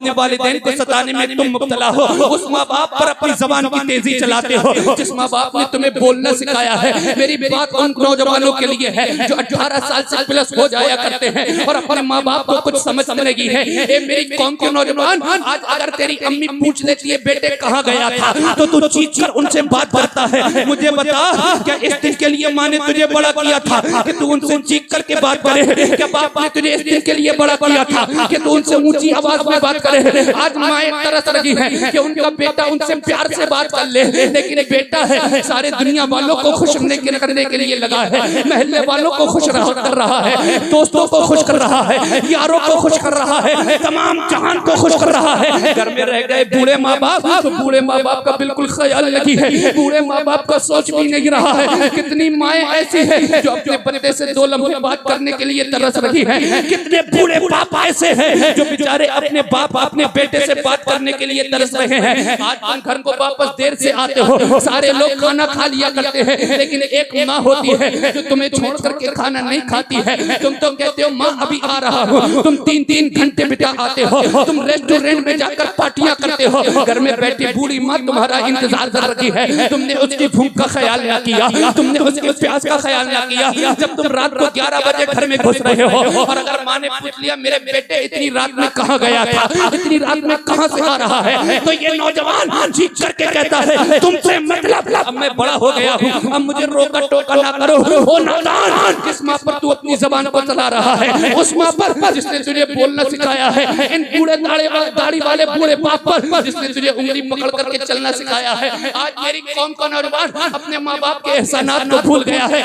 अपने वालिदैन को सताने में तुम मुब्तला हो, उस माँ बाप पर अपनी ज़बान की तेजी चलाते हो जिस माँ बाप ने तुम्हें बोलना सिखाया है। मेरी बात उन नौजवानों के लिए है जो 18 साल से प्लस हो जाया करते हैं और अपने माँ बाप को कुछ समझ लगी है। ए मेरी कौम के नौजवान, आज अगर तेरी अम्मी पूछ लेती है बेटे कहाँ गया था, तो तू चीख कर उनसे बात करता है, मुझे बता क्या इस दिन के लिए माँ ने तुझे बड़ा किया था कि तू उनसे चीख करके बात करे? क्या बाप ने तुझे इस दिन के लिए बड़ा किया था कि तू उनसे ऊंची आवाज में बात करे? आज माएं तरस रही है कि उनका बेटा उनसे प्यार से बात कर ले, लेकिन बेटा है सारे दुनिया वालों को खुश करने के लिए लगा है, महल्ले वालों को खुश कर रहा है, दोस्तों को खुश कर रहा है, यारों को खुश कर रहा है, तमाम जहान को खुश कर रहा है। घर में रह गए बूढ़े माँ बाप, तो बूढ़े माँ बाप का बिल्कुल ख्याल नहीं है, बूढ़े माँ बाप का सोच भी नहीं रहा है। कितनी माएं ऐसी है जो अपने बच्चे से 2 लम्हे बात करने के लिए तरस रही है, कितने बूढ़े बाप ऐसे हैं जो बेचारे अपने बाप अपने बेटे से बात करने के लिए तरस रहे हैं। आज तुम घर को वापस देर से आते हो, सारे लोग खाना खा लिया करते हैं, लेकिन एक माँ होती है जो तुम्हें छोड़ करके खाना नहीं खाती है। तुम तो कहते हो माँ अभी आ रहा हूँ, तुम 3-3 घंटे बिता आते हो, तुम रेस्टोरेंट में जाकर पार्टियां करते हो, घर में बैठी बूढ़ी माँ तुम्हारा इंतजार कर रही है। तुमने उसकी भूख का ख्याल न किया, तुमने उसके प्यास का ख्याल न किया। जब तुम रात को 11 बजे घर में घुस रहे हो और अगर माँ ने पूछ लिया मेरे बेटे इतनी रात में कहाँ गया था, इतनी रात में कहाँ से आ रहा है, तो ये नौजवान चीख करके कहता है तुमसे मतलब अब मैं बड़ा हो गया हूँ, अब मुझे रोका टोका ना करो। ओ नादान, किस माँ पर तू अपनी जबान को चला रहा है? उस माँ पर जिसने तुझे बोलना सिखाया है, इन बूढ़े दाढ़ी वाले बूढ़े बाप पर जिसने तुझे उंगली पकड़ करके चलना सिखाया है। आज मेरी कौम का नौजवान अपने माँ बाप के एहसानात को भूल गया है।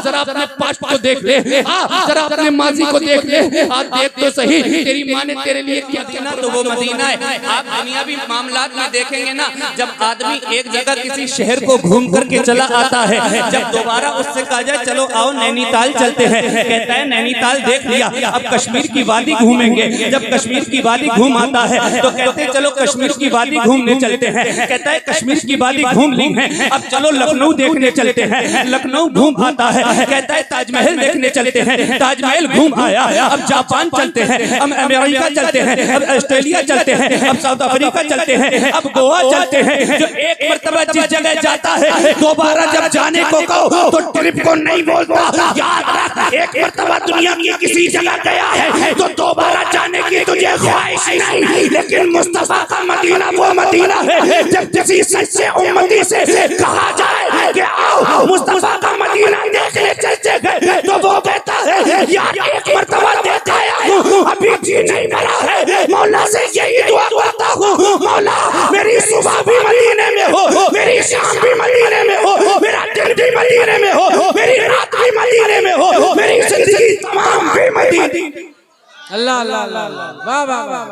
जरा अपने पास्ट को देख ले, जरा अपने माजी को देख ले, आज देख तो सही तेरी माँ ने तेरे लिए क्या दिया तो वो मदीना है। आप दुनियावी मामलात में देखेंगे ना, जब आदमी एक जगह किसी शहर को घूम करके चला आता है, जब दोबारा उससे कहा जाए चलो आओ नैनीताल चलते हैं, कहता है नैनीताल देख लिया, अब कश्मीर की वादी घूमेंगे। जब कश्मीर की वादी घूम आता है तो कहते हैं चलो कश्मीर की वादी घूमने चलते हैं, कहता है कश्मीर की वादी घूम ली है, अब चलो लखनऊ देखने चलते हैं। लखनऊ घूम आता है, कहता है ताजमहल देखने चलते हैं, ताजमहल घूम आया, अब जापान चलते हैं, अब अमेरिका चलते हैं, अब ऑस्ट्रेलिया चलते हैं, अब साउथ अफ्रीका चलते हैं, अब गोवा चलते हैं। जो एक मर्तबा जिस जगह जाता है दोबारा जब जाने को कहो तो ट्रिप को नहीं बोलता। याद रख, एक मर्तबा दुनिया की किसी जगह गया है तो दोबारा जाने की तुझे ख्वाहिश नहीं, लेकिन मुस्तफा का मदीना वो मदीना है जब किसी सच्चे उम्मती से कहा जाए कि आओ मुस्तफा का मदीना देखने चलते गए तो वो कहता है यार एक मर्तबा देख आया हूं, अभी जी नहीं मरा है। मौला से यही दुआ करता हूँ, मौला मेरी सुबह भी मदीने में हो, मेरी शाम भी मदीने में हो, मेरा दिन भी मदीने में हो, मेरी रात भी मदीने में हो, मेरी जिंदगी तमाम भी मदीने। अल्लाह अल्लाह अल्लाह, वाह वाह वाह,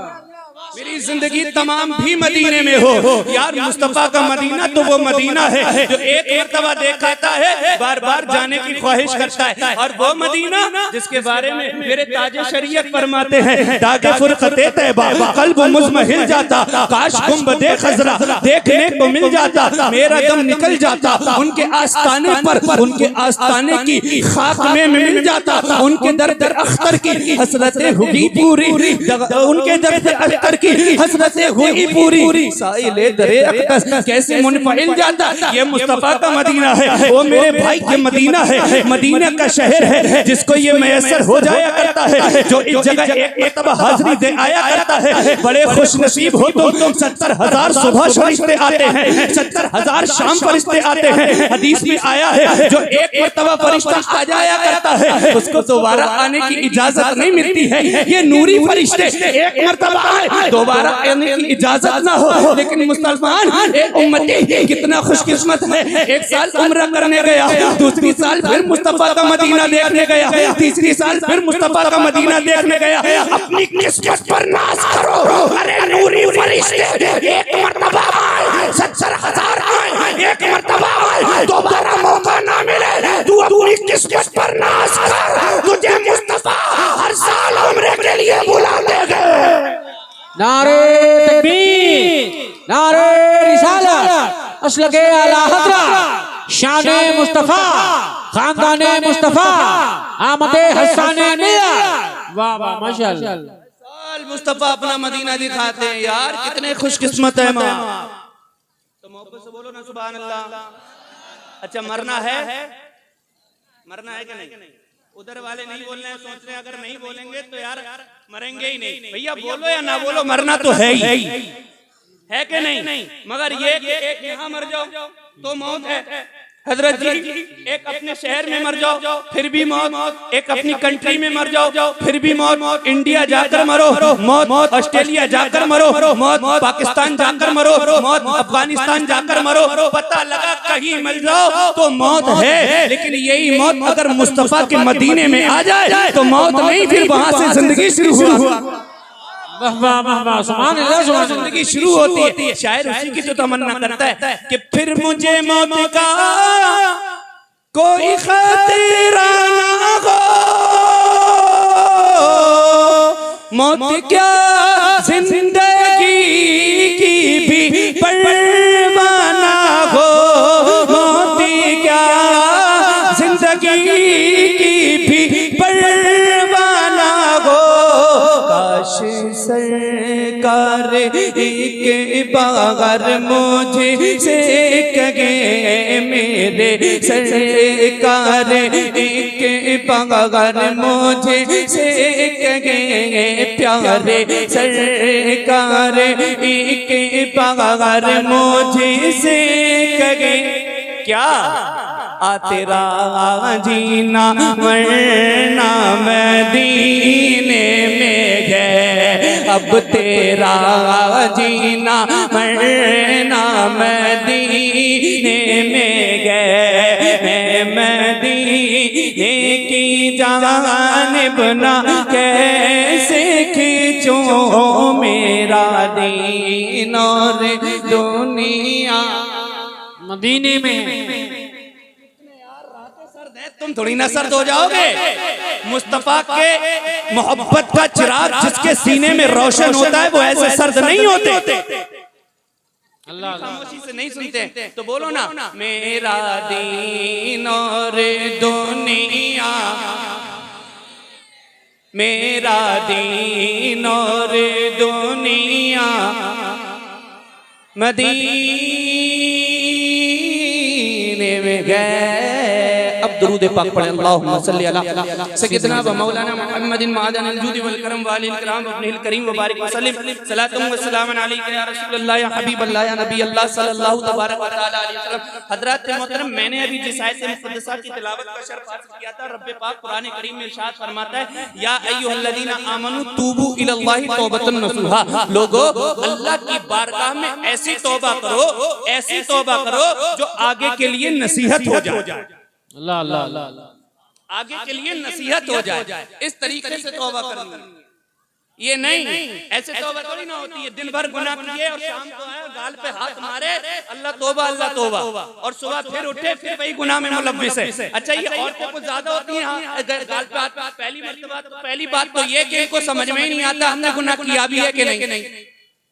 मेरी जिंदगी तमाम भी मदीने में हो। यार मुस्तफा का मदीना तो वो मदीना है जो एक मर्तबा देखता है बार बार जाने की ख्वाहिश करता है, और वो मदीना जिसके बारे में मेरे ताजे शरीयत फरमाते हैं दागे फुरकते तैबा कल्ब मुज़महिल जाता, काश गुंबदे खजरा देखने को मिल जाता, मेरा दम निकल जाता उनके आस्ताने पर, उनके आस्ताने की खाक में मिल जाता, उनके दर दर अख्तर की हसरतें हुई पूरी, उनके दर दर अख्तर की हसरतें हुई पूरी, साइले दरे अक़दस कैसे मुनफ़इल जाता। ये मुस्तफ़ा का मदीना है, वो मेरे भाई के मदीना है, मदीना का शहर है जिसको ये मैसर हो जाया करता है, जो इस जगह एक मर्तबा हाज़िरी दे आया करता है। बड़े खुश नसीब हो तुम, 70,000 सुबह फरिश्ते आते हैं, 70,000 शाम फरिश्ते आते हैं। हदीस में आया है जो एक मर्तबा फरिश्ता आ जाया करता है उसको दोबारा आने की इजाजत नहीं मिलती है। ये नूरी फरिश्ते एक मर्तबा आए दोबारा आने की इजाजत ना हो, लेकिन मुसलमान एक उम्मती कितना खुशकिस्मत है, एक साल उम्रा करने गया, दूसरी साल फिर मुस्तफा का मदीना देखने गया, तीसरी साल फिर मुस्तफा का मदीना देखने गया। अपनी किस्मत पर नाज करो, अरे नूरी फरिश्ते एक मर्तबा आए, 70,000 आए, एक मर्तबा आए, दोबारा मौका ना मिले, तू अपनी किस्मत पर नाज कर, तुझे मुस्तफा हर साल उम्रे के लिए बुला देगा। नारे तकबीर, नारे रिसालत, असलगे आला हज़रत, शाने मुस्तफा, खानदाने मुस्तफा, आमदे हसाने मिया, वाह वाह माशाअल्लाह। मुस्तफा अपना मदीना दिखाते हैं। यार कितने खुशकिस्मत है माँ। तो मोहब्बत से बोलो ना सुभान अल्लाह। अच्छा मरना है, मरना है कि नहीं? उधर वाले नहीं बोल रहे हैं, सोच रहे हैं अगर नहीं बोलेंगे तो यार मरेंगे ही नहीं। भैया बोलो या ना बोलो, मरना तो है ही, है कि नहीं? मगर ये कि एक यहाँ मर जाओ तो मौत है हजरत जी, एक अपने शहर में मर जाओ फिर भी मौत, एक अपनी कंट्री में मर जाओ फिर भी मौत, इंडिया जाकर मरो मौत, ऑस्ट्रेलिया जाकर मरो मौत, पाकिस्तान जाकर मरो मौत, अफगानिस्तान जाकर मरो, पता लगा कहीं मर जाओ तो मौत है। लेकिन यही मौत अगर मुस्तफा के मदीने में आ जाए तो मौत नहीं, फिर वहां से जिंदगी शुरू हुआ, जिंदगी शुरू होती है। शायर उसी की तो तमन्ना करता है कि फिर मुझे मौत का कोई खतरा ना हो, मौत क्या जिंदगी की भी परवाह ना हो, मौत क्या जिंदगी की भी परवाह ना हो। काश सरकार एक बार मुझे से कहे, मेरे सरकार एक बार मुझे से कहे, प्यारे सरकार एक बार मुझे से कहे, क्या आ तेरा जीना मरना मदीने में है, अब तेरा जीना मरना मदीने में गए, मैं मदीने की जानिब ना कैसे खींचूं मेरा दीन और दुनिया मदीने में। तुम थोड़ी ना सर्द हो जाओगे। मुस्तफा के मोहब्बत का चिराग जिसके सीने में रोशन होता है वो ऐसे सर्द नहीं होते। अल्लाह खामोशी से नहीं सुनते तो बोलो ना, मेरा दीन और दुनिया, मेरा दीन और दुनिया मदीने में गए। अब दुरूद पाक पढ़े, अल्लाहुम्मा सल्ली अला सय्यिदना व मौलाना मुहम्मदिन मादनिल जुदी वल करम वालिल किराम वब्निल करीम व बारिक वसल्लम सलातुम व सलामुन अलैका या रसूलल्लाह या हबीबल्लाह या नबी अल्लाह सल्लल्लाहु तबारक व तआला अलैहि वसल्लम। हजरत मोहतरम, मैंने अभी जिस आयत मुक़द्दसा की तिलावत का शर्फ हासिल किया था, रब पाक कुरान करीम में इरशाद फरमाता है, या अय्युहल्लज़ीना आमनू तूबू इलल्लाहि तौबतन नसूहा, लोगों अल्लाह की बारगाह में ऐसी तौबा करो, ऐसी तौबा करो जो आगे के लिए नसीहत हो जाए। अल्लाह अल्लाह अल्लाह, आगे के लिए नसीहत हो जाए। इस तरीके से तौबा करनी है। ये नहीं ऐसे तौबा थोड़ी ना होती है, दिन भर गुनाह किए और शाम को आए गाल पे हाथ मारे अल्लाह तौबा और सुबह फिर उठे फिर वही गुनाह में मुलव्विस है। अच्छा ये औरतें कुछ ज्यादा होती हैं गाल पे हाथ, पहली बात तो ये कि इनको समझ में ही नहीं आता हमने गुनाह किया भी है कि नहीं।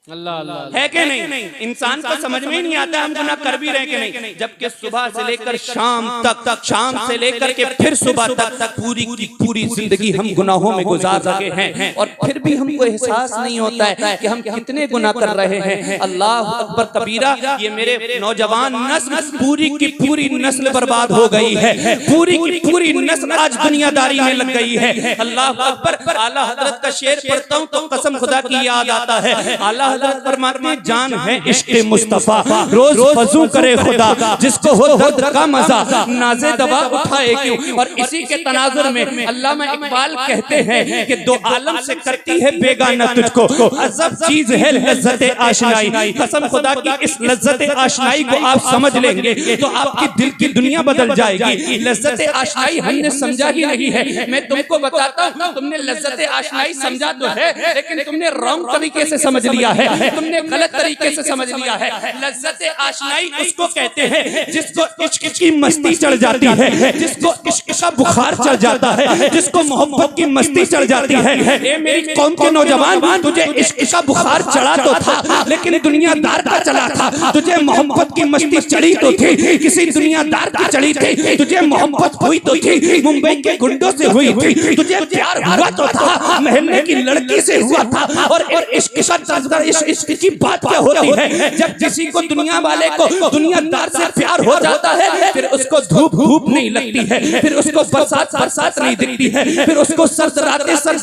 अल्लाह अल्लाह है कि नहीं? इंसान को समझ में ही नहीं आता हम गुनाह कर भी रहे कि नहीं। जबकि सुबह से लेकर शाम तक, शाम से लेकर के फिर सुबह तक पूरी की पूरी जिंदगी हम गुनाहों में गुजार रहे हैं और फिर भी हमको एहसास नहीं होता है कि हम कितने गुनाह कर रहे हैं। अल्लाह अकबर कबीरा। ये मेरे नौजवान नस्ल पूरी की पूरी नस्ल बर्बाद हो गई है, पूरी की पूरी नस्ल आज दुनियादारी में लग गई है। अल्लाह अकबर। आला हजरत का शेर पढ़ता हूँ तो कसम खुदा की याद आता है। आला हजरत फरमाते जान है इश्क मुस्तफा, रोज वजू करे खुदा, जिसको हो दर्द का मजा नाज़े दवा उठाए क्यों। और इसी के तनाजुर में अल्लामा इकबाल कहते हैं कि दो आलम से करती है बेगाना तुझको, अजब चीज है लज्जत आशनाई। कसम खुदा की इस लज्जत आशनाई को आप समझ लेंगे तो आपकी दिल की दुनिया बदल जाएगी। लज्जत आशनाई हमने समझा ही नहीं है। मैं तुमको बताता हूँ, तुमने लज्जत आशनाई समझा तो है लेकिन तुमने रॉन्ग तरीके से समझ लिया है। है, तुमने गलत तरीके से समझ लिया है। लज्जत आशनाई उसको कहते हैं जिसको इश्क की मस्ती चढ़ जाती है, जिसको इश्क का बुखार चढ़ जाता है, जिसको मोहब्बत की मस्ती चढ़ जाती है। ए मेरी कौम के नौजवान, तुझे इश्क का बुखार चढ़ा तो था लेकिन दुनियादार का चला था। तुझे मोहब्बत की मस्ती चढ़ी तो थी, किसी दुनियादार की चढ़ी थी। तुझे मोहब्बत हुई तो थी, मुंबई के गुंडों से हुई थी। तुझे प्यार हुआ तो था, महल्ले की लड़की से हुआ था। और इश्क की बात क्या होती है, जब किसी को दुनिया वाले को दुनियादार से प्यार हो जाता है, फिर उसको धूप धूप नहीं लगती है, फिर उसको बरसात बरसात नहीं दिखती है, फिर उसको सर्द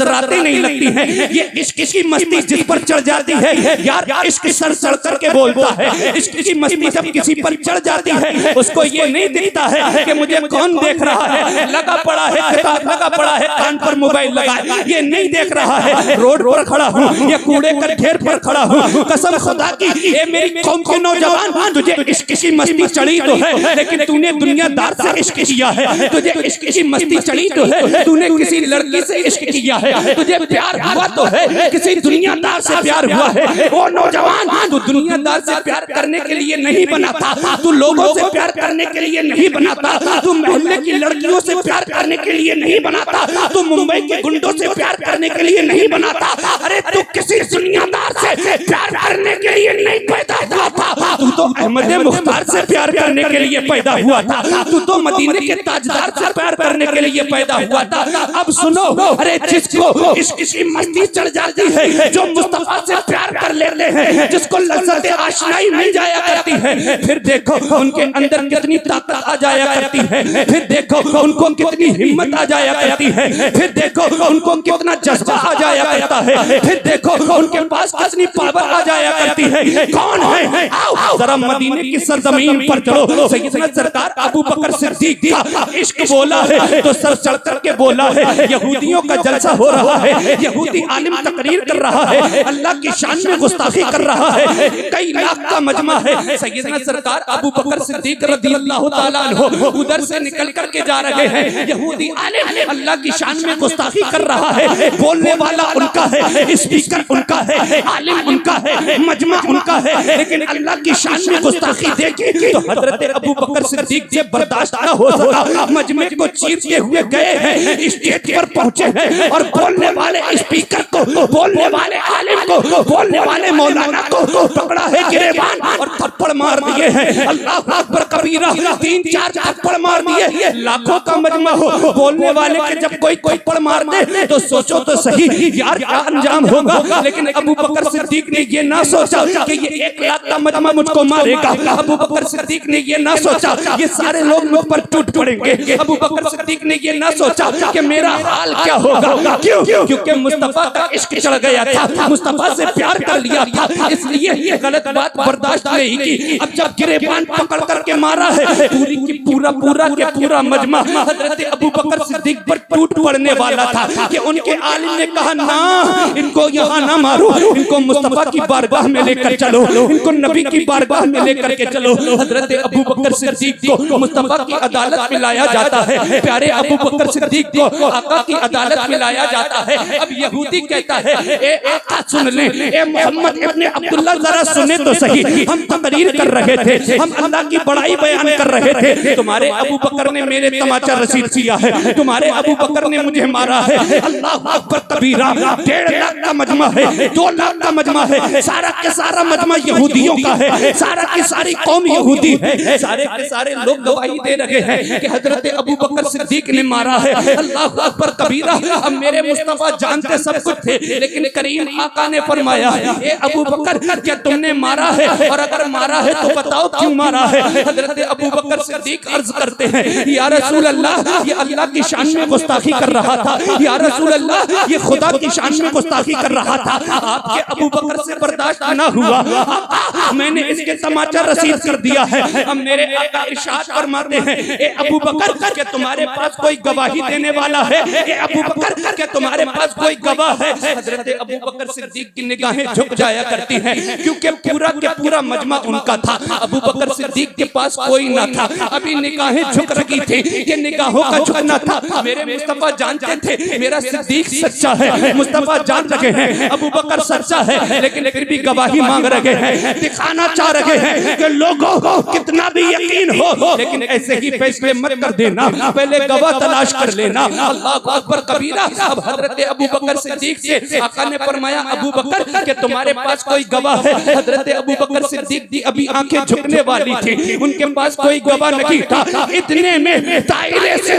रातें नहीं लगती है। ये इश्क की मस्ती जिस पर चढ़ जाती है यार, इश्क सर चढ़ करके बोलता है। इश्क की मस्ती जब किसी पर चढ़ जाती है, उसको ये नहीं दिखता है कि मुझे कौन देख रहा है, लगा पड़ा है किताब, लगा पड़ा है कान पर मोबाइल लगा, ये नहीं देख रहा है रोड पर खड़ा हूँ या कूड़े का ढेर पर खड़ा हूँ। कसम खुदा की, ये मेरी कौम के नौजवान, तुझे इश्क की मस्ती चढ़ी तो है लेकिन तूने दुनियादार से इश्क किया है। तुझे इश्क की मस्ती चढ़ी तो है, तूने किसी लड़की से इश्क किया है। तुझे प्यार हुआ तो है, किसी दुनियादार से प्यार हुआ है। ओ नौजवान, तू दुनियादार से प्यार करने के लिए नहीं बना था, तू लोगों से प्यार करने के लिए नहीं बना था, तू मोहल्ले की लड़कियों से प्यार करने के लिए नहीं बना था, तू मुंबई के गुंडों से प्यार करने के लिए नहीं बना था। अरे तू किसी दुनियादार से प्यार करने के लिए नहीं पैदा हुआ था, तू तो अहमद मुख्तार से प्यार करने के लिए पैदा हुआ था, तू तो मदीने के ताजदार से प्यार करने के लिए पैदा हुआ था। अब सुनो, अरे जिसको इश्क की मस्ती चढ़ जाती है, जो मुस्तफा से प्यार कर लेते हैं, जिसको लज्जत आशनाई मिल जाया करती है, फिर देखो उनके अंदर कितनी ताकत आ जाया करती है, फिर देखो उनको कितनी हिम्मत आ जाया करती है, फिर देखो उनको कितना जज्बा आ जाया करता है, फिर देखो उनके पास कितनी पावर आ जाया करती है। कौन है? आओ जरा मदीने की सरजमीन पर चलो। सैयदना सरकार अबू बकर सिद्दीक का इश्क बोला है तो सर चढ़ करके बोला है। यहूदियों का जलसा हो रहा है, यहूदी आलिम तकरीर कर रहा है, अल्लाह की शान में गुस्ताखी कर रहा है, कई लाख का मजमा है। सैयदना सरकार अबू बकर सिद्दीक रज़ियल्लाहु ताला अन्हु उधर से निकल करके जा रहे हैं। यहूदी आलिम अल्लाह की शान में गुस्ताखी कर रहा है, बोलने वाला उनका है, स्पीकर उनका है, आलिम उनका है, मजमा उनका है, लेकिन अल्लाह की शान में गुस्ताखी देखी तो हजरत अबू बकर सिद्दीक से बर्दाश्त न हो सका। मजमे को चीरते हुए गए हैं, स्टेज पर पहुंचे हैं और बोलने वाले स्पीकर को, बोलने वाले आलिम को, बोलने वाले मौलाना को पकड़ा है गिरेबान और थप्पड़ मार दिए हैं। अल्लाह अकबर कबीरा, 3-4 थप्पड़ मार दिए। लाखों का मजमा हो, बोलने वाले के जब कोई थप्पड़ मार दे तो सोचो तो सही यार क्या अंजाम होगा। लेकिन अबू बकर सिद्दीक ने ये ना सोचा कि ये 1 लाख का मजमा मुझको मारेगा। अबू बकर सिद्दीक ने ये ना सोचा ये सारे लोग मुझ पर टूट पड़ेंगे। अबू बकर सिद्दीक ने ये ना सोचा कि मेरा हाल क्या होगा। क्यों? क्योंकि मुस्तफा का इश्क चढ़ गया था, मुस्तफा से प्यार कर लिया था, इसलिए ये गलत बात बर्दाश्त नहीं की। अब जब गिरेबान पकड़ करके मारा है, पूरी की पूरा मजमा हजरत अबू बकर सिद्दीक पर टूट पड़ने वाला था कि उनके आलिम ने कहा ना, इनको यहाँ ना मारो, इनको मुस्तफा की बारगाह में लेकर चलो, इनको नबी की बारगाह में लेकर के चलो। हजरत अबू बकर सिद्दीक को मुस्तफा की अदालत में लाया जाता है, प्यारे अबू बकर सिद्दीक को आका की अदालत में लाया जाता है। अब यहूदी कहता है ए आका सुन ले, ए मोहम्मद इब्ने अब्दुल्ला जरा सुने तो सही, हम तकरीर कर रहे थे, हम अल्लाह की बड़ाई बयान कर रहे थे, तुम्हारे अबू बकर ने मेरे तमाचा रसीद किया है, तुम्हारे अबू बकर ने मुझे मारा है। अल्लाह अकबर कबीरा, 1.5 लाख का मजमा है, 2 लाख का मजमा है, सारा के सारा मजमा यहूदियों का है, सारा की सारी कौम यहूदी है, सारे के सारे लोग गवाही दे रहे हैं कि हजरत अबू बकर सिद्दीक ने मारा है। अल्लाह अकबर कबीरा। अब मेरे मुस्तफा जानते सब कुछ थे, लेकिन करीम आका ने फरमाया ए अबू बकर क्या तुमने मारा है, और अगर मारा है तो बताओ क्यों मारा है। हजरत अबू बकर सिद्दीक अर्ज करते हैं या रसूल अल्लाह, ये अल्लाह की शान में गुस्ताखी कर रहा था, या रसूल अल्लाह ये खुदा की शान में गुस्ताखी कर रहा था, आपके अबू बकर से बर्दाश्त ना हुआ, मैंने इसके तमाचा रसीद कर दिया है। अब मेरे आका इरशाद फरमाते हैं ए अबू बकर क्या तुम्हारे पास कोई गवाही देने वाला है, ए अबू बकर क्या तुम्हारे पास कोई गवाह है। हजरत अबू बकर सिद्दीक की निगाहें झुक जाया करती हैं, क्योंकि पूरा के पूरा मजमा उनका था। अबू बकर सिद्दीक के पास कोई ना था, अभी निगाहें झुक रही थी, ये निगाहों का झुकना था। मेरे मुस्तफा जानते थे मेरा सिद्दीक सच्चा है, मुस्तफा जान रहे हैं अबू बकर सच्चा है, लेकिन फिर भी गवाही मांग रहे हैं, दिखाना चाह रहे हैं कि लोगों को कितना भी यकीन हो, लेकिन ऐसे ही फैसले मत कर देना, पहले गवाह तलाश कर लेना। अल्लाह अकबर कबीरा। अब हजरत अबू बकर सिद्दीक से आका ने फरमाया, अबू बकर कि तुम्हारे पास कोई गवाह है? हजरत अबू बकर सिद्दीक की अभी आंखें झुकने वाली थी, उनके पास कोई गवाह नहीं था। इतने में ताइरे से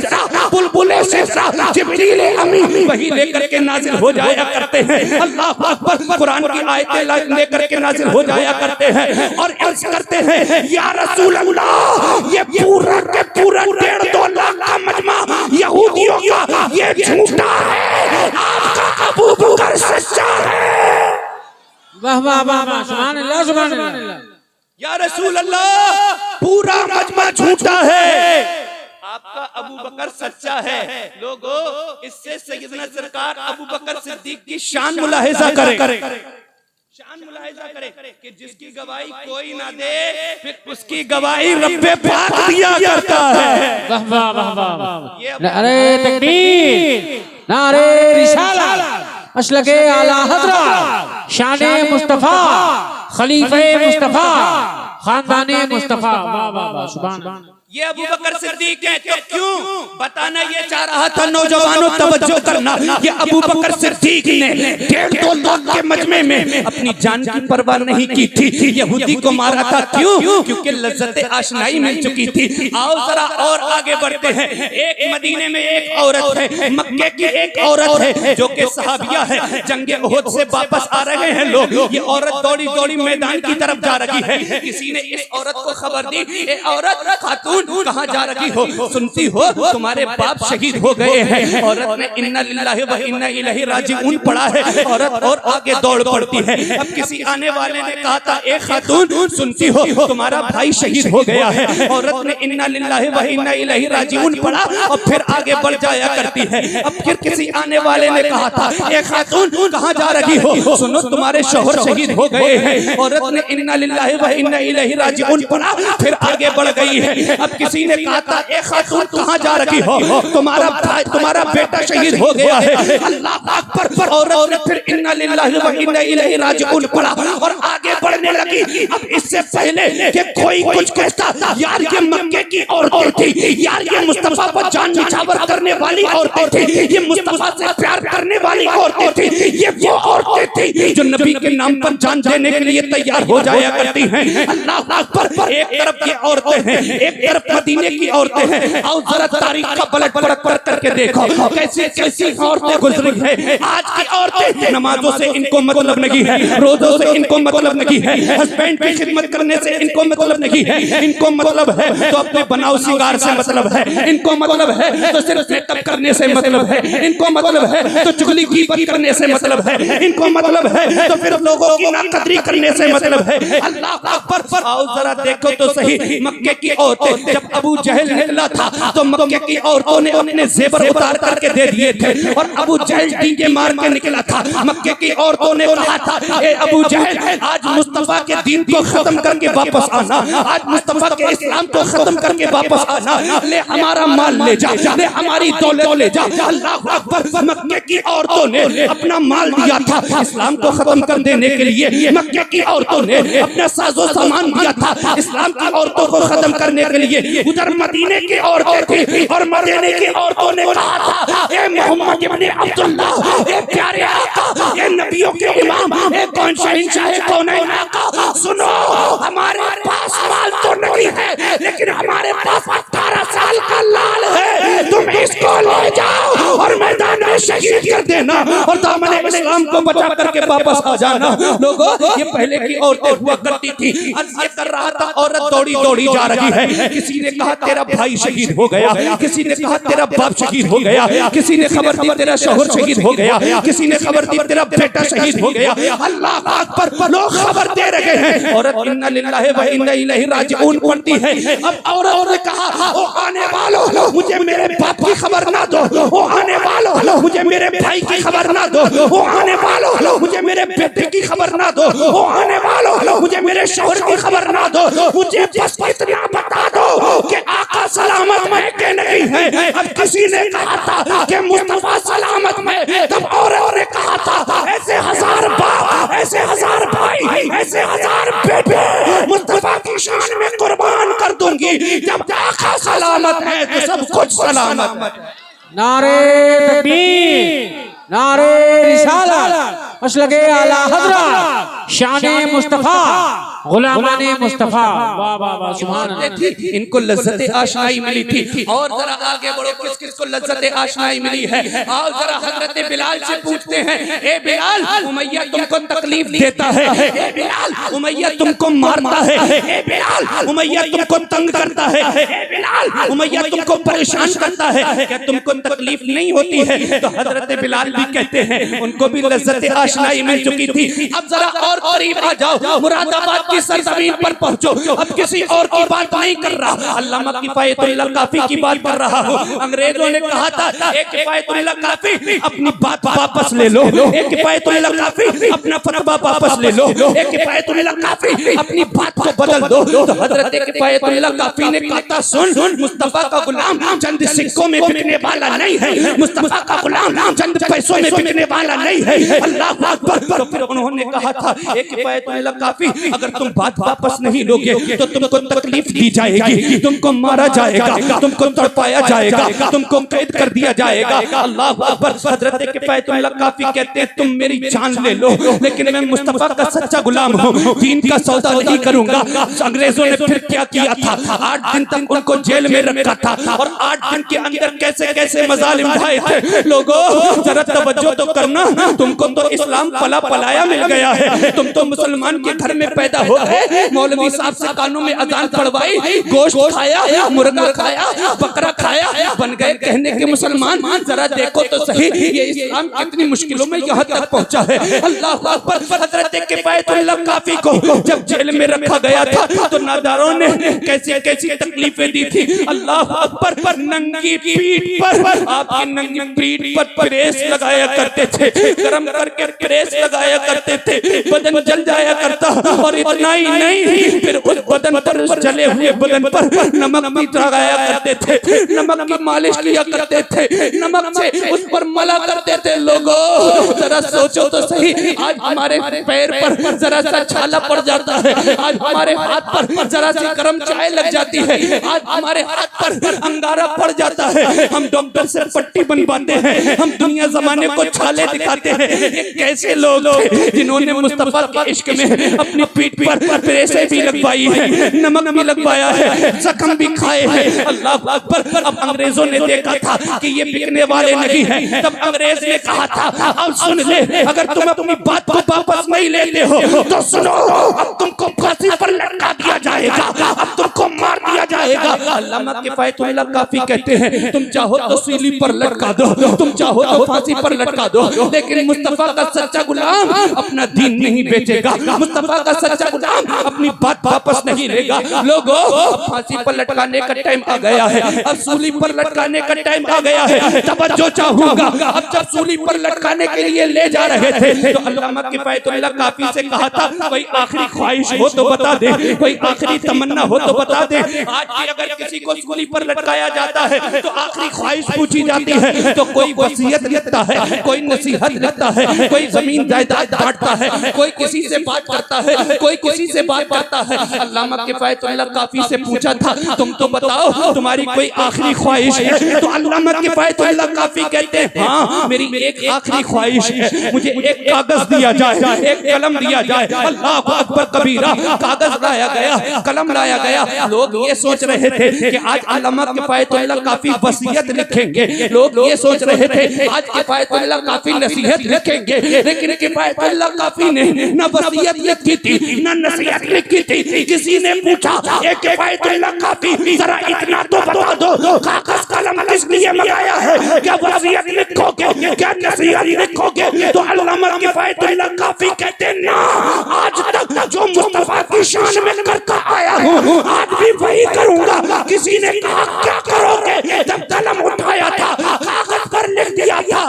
बुलबुले से जिब्रील अमीन वही लेकर के नाजिल हो जाया करते हैं। अल्लाह अकबर। कुरान की आयतें लेकर के नाजिल हो जाया करते हैं और अर्ज करते हैं, या रसूल अल्लाह, ये पूरा के पूरा 1.5-2 लाख का मजमा यहूदियों का ये झूठा है, आपका अबू बकर सच्चा है। वाह वाह वाह वाह, सुभान अल्लाह सुभान अल्लाह। या रसूल अल्लाह, पूरा मजमा झूठा है, आपका अबू बकर सच्चा है। लोगों, इससे सैयदना सरकार अबू बकर सिद्दीक की शान मुलाहिजा करें, शान मुलाहिजा करें कि जिसकी गवाही कोई ना दे, फिर उसकी गवाही रब्बे पाक दिया करता है। वाह वाह वाह वाह। नारे तकबीर, नारे रिसालत, मसलके आला हज़रत, शाने मुस्तफा, खलीफे मुस्तफा, खानदाने मुस्तफा। वाह वाह वाह, सुभान। ये अबू बकर सिद्दीक है, तो क्यों बताना ये चाह रहा था नौजवानों, तवज्जो करना। ये अबू बकर सिद्दीक ने 1.5-2 लाख के मजमे में अपनी जान की परवाह नहीं की थी, यहूदी को मारा था। क्यों? क्योंकि लज्जत आशनाई मिल चुकी थी। आओ जरा और आगे बढ़ते हैं। एक मदीने में एक औरत है, मक्के की एक औरत है जो कि सहाबिया है, जंगे उहद से वापस आ रहे हैं लोग। ये औरत दौड़ी दौड़ी मैदान की तरफ जा रही है। किसी ने इस औरत को खबर दी, ए औरत, खातून कहाँ जा रही हो? सुनती हो तुम्हारे बाप शहीद हो गए हैं। औरत ने इन्ना लिल्लाहि व इन्ना इलैहि राजिऊन पढ़ा है। औरत और आगे दौड़ पड़ती है। अब किसी आने वाले ने कहा था, एक खातून सुनती हो तुम्हारा भाई शहीद हो गया है। औरत ने इन्ना लिल्लाहि व इन्ना इलैहि राजिऊन पढ़ा और फिर आगे बढ़ जाया करती है। अब फिर किसी आने वाले ने कहा था, एक खातून कहाँ जा रही हो? सुनो तुम्हारे शौहर शहीद हो गए हैं। औरत ने इन्ना लिल्लाहि व इन्ना इलैहि राजिऊन पढ़ा, फिर आगे बढ़ गई है। अब किसी ने कहा था, ए खातून कहाँ जा रही हो? तुम्हारा बेटा शहीद हो गया है। अल्लाह अकबर। औरत ने फिर इन्ना लिल्लाहि व इन्ना इलैहि राजिऊन पढ़ा और आगे बढ़ने लगी। अब इससे पहले कि कोई कुछ कहता, यार ये मक्के की औरतें थी, यार ये मुस्तफा पर जान निछावर करने वाली औरतें थी, ये मुस्तफा से प्यार करने वाली औरतें थी, ये वो औरतें थी जो नबी के नाम पर जान देने के लिए तैयार हो जाया करती हैं। अल्लाह अकबर। एक तरफ ये औरतें हैं, एक तरफ मदीने की औरतें हैं। आओ जरा तारीख का पलट पलट करके देखो कैसी कैसी औरतें गुजरी है। आज की औरतें नमाजों से इनको मतलब नहीं है, रोजों से इनको मतलब नहीं है, हस्बैंड की खिदमत करने से इनको मतलब नहीं है। इनको मतलब है तो अपने बनाओ सिंगार से मतलब है, इनको मतलब है तो सिर्फ मेकअप करने से मतलब है, इनको मतलब है तो चुगली गीबत करने से मतलब है, इनको मतलब है तो फिर लोगों की नाकदरी करने से मतलब है। अल्लाह अकबर। आओ जरा देखो तो सही, मक्के की औरतें जब अबू जहल निकला था तो मक्के की औरतों ने अपने जेवर उतार करके दे दिए थे और अबू जहल डींगे मार के निकला था। मक्के की औरतों ने कहा था, ए अबू जहल, आज मुस्तफा के दीन को खत्म करके वापस आना, आज मुस्तफा के इस्लाम को खत्म करके वापस आना, ले हमारा माल ले जा, ले हमारी दौलत ले जा। अल्लाह अकबर। मक्के की औरतों ने अपना माल दिया था इस्लाम को खत्म कर देने के लिए। मक्के की औरतों ने अपना साजो सामान दिया था इस्लाम की औरतों को खत्म करने के लिए। उधर मदीने की औरतें थी और मदीने की औरतों ने कहा था, ए मोहम्मद इब्ने अब्दुल्लाह, ए प्यारे आका, ए नबियों के इमाम, ए कौन शहंशाह कौनैन आका, सुनो हमारे पास माल तो नहीं है, लेकिन हमारे पास 18 साल का लाल है, तुम इसको ले जाओ और मैदान में शहीद कर देना और दामन इस्लाम को बचा करके वापस आ जाना। लोगों, ये पहले की औरतें हुआ करती थी। अर्ज ये कर रहा था, औरत दौड़ी दौड़ी जा रही है। किसी ने कहा तेरा भाई शहीद हो गया, किसी ने कहा तेरा बाप शहीद हो गया, किसी ने खबर दी तेरा शौहर शहीद हो गया, किसी ने खबर दी तेरा बेटा शहीद हो गया। अल्लाह अकबर। लोग खबर दे रहे हैं। औरत इन्ना लिल्लाहि व इन्ना इलैहि राजिऊन पढ़ती है। अब औरत ने कहा, ओ आने वालों, मुझे मेरे बाप की खबर ना दो, ओ आने वालों, मुझे मेरे भाई की खबर ना दो, वो आने वालों मुझे मेरे बेटे की खबर ना दो, वो आने वालों मुझे मेरे शौहर की खबर ना दो, मुझे बस इतना बता दो कि आका सलामत है कि नहीं है। अब किसी ने कहा था कि मुस्तफा सलामत है, तब और ने कहा था ऐसे हजार बाप, ऐसे हजार भाई, ऐसे हजार बेटे मुस्तफा की शान में कुर्बान कर दूंगी। जब आका सलामत है तो सब कुछ सलामत है। नारे तकबीर, नारे रिसालत, मसलके आला हज़रत, शाने मुस्तफा, गुलामाने मुस्तफा। वाह वाह वाह, सुभान अल्लाह। इनको लज्जत आशनाई मिली थी। और जरा आगे बढ़ो, किस किस को लज्जत आशनाई मिली है? और जरा हजरत बिलाल से पूछते हैं, ए बिलाल, उमैया तुमको तकलीफ देता है, ए बिलाल, उमैया तुमको मारता है, ए बिलाल, उमैया तुमको तंग करता है, ए बिलाल, उमैया तुमको परेशान करता है, क्या तुमको तकलीफ नहीं होती है? तो हजरत बिलाल भी कहते हैं उनको भी लज्जत आशनाई मिल चुकी थी। अब जरा और करीब आ जाओ, मुरादाबाद की सरजमीन पर पहुंचो। अब किसी और की बात नहीं कर रहा, अल्लामा किफायतुल्लाह काफी की बात कर रहा हूँ। अंग्रेजों ने कहा था एक किफायतुल्लाह काफी अपनी बात वापस ले लो, एक किफायतुल्लाह काफी अपना फतवा वापस ले लो, एक किफायतुल्लाह काफी अपनी बात को बदल दो। तो हजरत किफायतुल्लाह काफी ने कहा था, सुन, मुस्तफा का गुलाम चंद सिक्कों में बिकने वाला नहीं है, मुस्तफा का गुलाम चंद पैसों में बिकने वाला नहीं है। अल्लाह अकबर। तो फिर उन्होंने कहा था एक किफायतुल्लाह काफी, अगर तुम बात वापस नहीं लोगे तो तुमको तकलीफ दी जाएगी, तुमको मारा जाएगा, तुमको तड़पाया जाएगा, तुमको कैद कर दिया जाएगा। अल्लाह अकबर। हजरत किफायतुल्लाह काफी कहते हैं तुम मेरी जान ले लो, लेकिन मैं मुस्तफा का सच्चा गुलाम हूँ, दीन का सौदा नहीं करूंगा। अंग्रेजों ने फिर क्या किया था, 8 दिन तक उनको जेल में रखा था और 8 दिन के अंदर कैसे कैसे मजालिम ढाए थे। लोगों जरा तवज्जो तो करना, तुमको तो इस्लाम पला पलाया मिल गया है, तुम तो मुसलमान के घर में पैदा हो गए, मौलवी साहब से कानों में अजान पढ़वाई, गोश्त खाया, मुर्गा खाया, बकरा खाया, बन गए कहने के मुसलमान। जरा देखो तो सही ये इस्लाम कितनी मुश्किलों में यहाँ तक पहुँचा है। अल्लाह अकबर। हजरत किफायतुल्लाह काफी को जब जेल में रखा गया था तो नादारों ने कैसी कैसी तकलीफें दी थी। अल्लाह अकबर। नंगी पीठ पर, आपकी नंगी पीठ पर प्रेस लगाया करते थे, गरम करके प्रेस लगाया करते थे, बदन जल जाया करता। और इतना ही नहीं, फिर उस बदन पर, उस जले हुए बदन पर नमक भी लगाया करते थे, नमक की मालिश किया करते थे, नमक से उस पर मला करते थे। लोगों जरा सोचो तो सही, आज हमारे पैर पर जरा सा छाला पड़ जाता है, आज हमारे हाथ पर जरा सी गर्म चाय लग जाती है, आज हमारे हाथ पर अंगारा पड़ जाता है, हम डॉक्टर से पट्टी बनवाते हैं, हम दुनिया जमाने को छाले दिखाते हैं। ये कैसे लोग थे जिन्होंने मुस्तफा के इश्क में अपनी पीठ पर प्रेसें भी लगवाई है, नमक भी लगवाया है, जख्म भी खाए हैं। अल्लाह अकबर। अब अंग्रेजों ने देखा था कि ये बिकने वाले नहीं है, तब अंग्रेज ने कहा था अब सुन ले, अगर तुम अपनी बात को वापस नहीं लेते हो तो सुनो, अब तुमको फांसी पर लटका दिया जाएगा, अब तुमको मार दिया जाएगा। अल्लामा किफायतुल्लाह काफी कहते हैं तुम चाहो तो सूली पर लटका दो, तुम चाहो तो फांसी पर लटका दो, लेकिन मुस्तफा का सच्चा गुलाम अपना दीन नहीं बेचेगा, मुस्तफा का सच्चा गुलाम अपनी बात वापस नहीं लेगा। लोगों फांसी पर लटकाने का टाइम आ गया है, अब सूली पर लटकाने का टाइम आ गया है। तवज्जो चाहूंगा, अब जब सूली पर लटकाने के लिए ले जा रहे थे तो अल्लामा किफायतुल्लाह काफी से कहा था कोई आखिरी ख्वाहिश हो तो बता दे, कोई आखिरी तमन्ना हो तो बता दे। आज भी अगर किसी को सूली पर लटकाया जाता है तो आखिरी ख्वाहिश पूछी जाती है तो कोई वसीयत लिखता है, कोई नसीहत लिखता है, कोई जमीन जायदाद बांटता है, कोई किसी से बात करता है, कोई किसी से बात करता है। अल्लामा किफायतुल्लाह काफी से पूछा था तुम तो बताओ तुम्हारी कोई आखिरी ख्वाहिश है? तो अल्लामा किफायतुल्लाह काफी कहते हैं हाँ मेरी एक आखिरी ख्वाहिश है, मुझे एक कागज दिया जाए, एक कलम दिया जाए। अल्लाह अकबर कबीरा। कागज लाया गया, कलम लाया गया। लोग ये सोच रहे थे कि आज अल्लामा किफायतुल्लाह काफी वसीयत लिखेंगे, लोग ये सोच रहे थे आज किफायतुल्लाह काफी नसीहत लिखेंगे, लेकिन किफायतुल्लाह काफी ने न वसीयत लिखी थी न नसीहत लिखी थी। किसी ने पूछा एक किफायतुल्लाह काफी जरा इतना तो बता दो, कागज कलम किस लिए मंगाया है? क्या वसीयत लिखोगे, क्या नसीहत लिखोगे? तो अल्लामा किफायतुल्लाह काफी कहते ना, आज तक जो मुस्तफा की शान में करता आया हूँ आज भी वही करूंगा। किसी ने कहा क्या करोगे? जब कलम उठाया था कागज पर लिख दिया था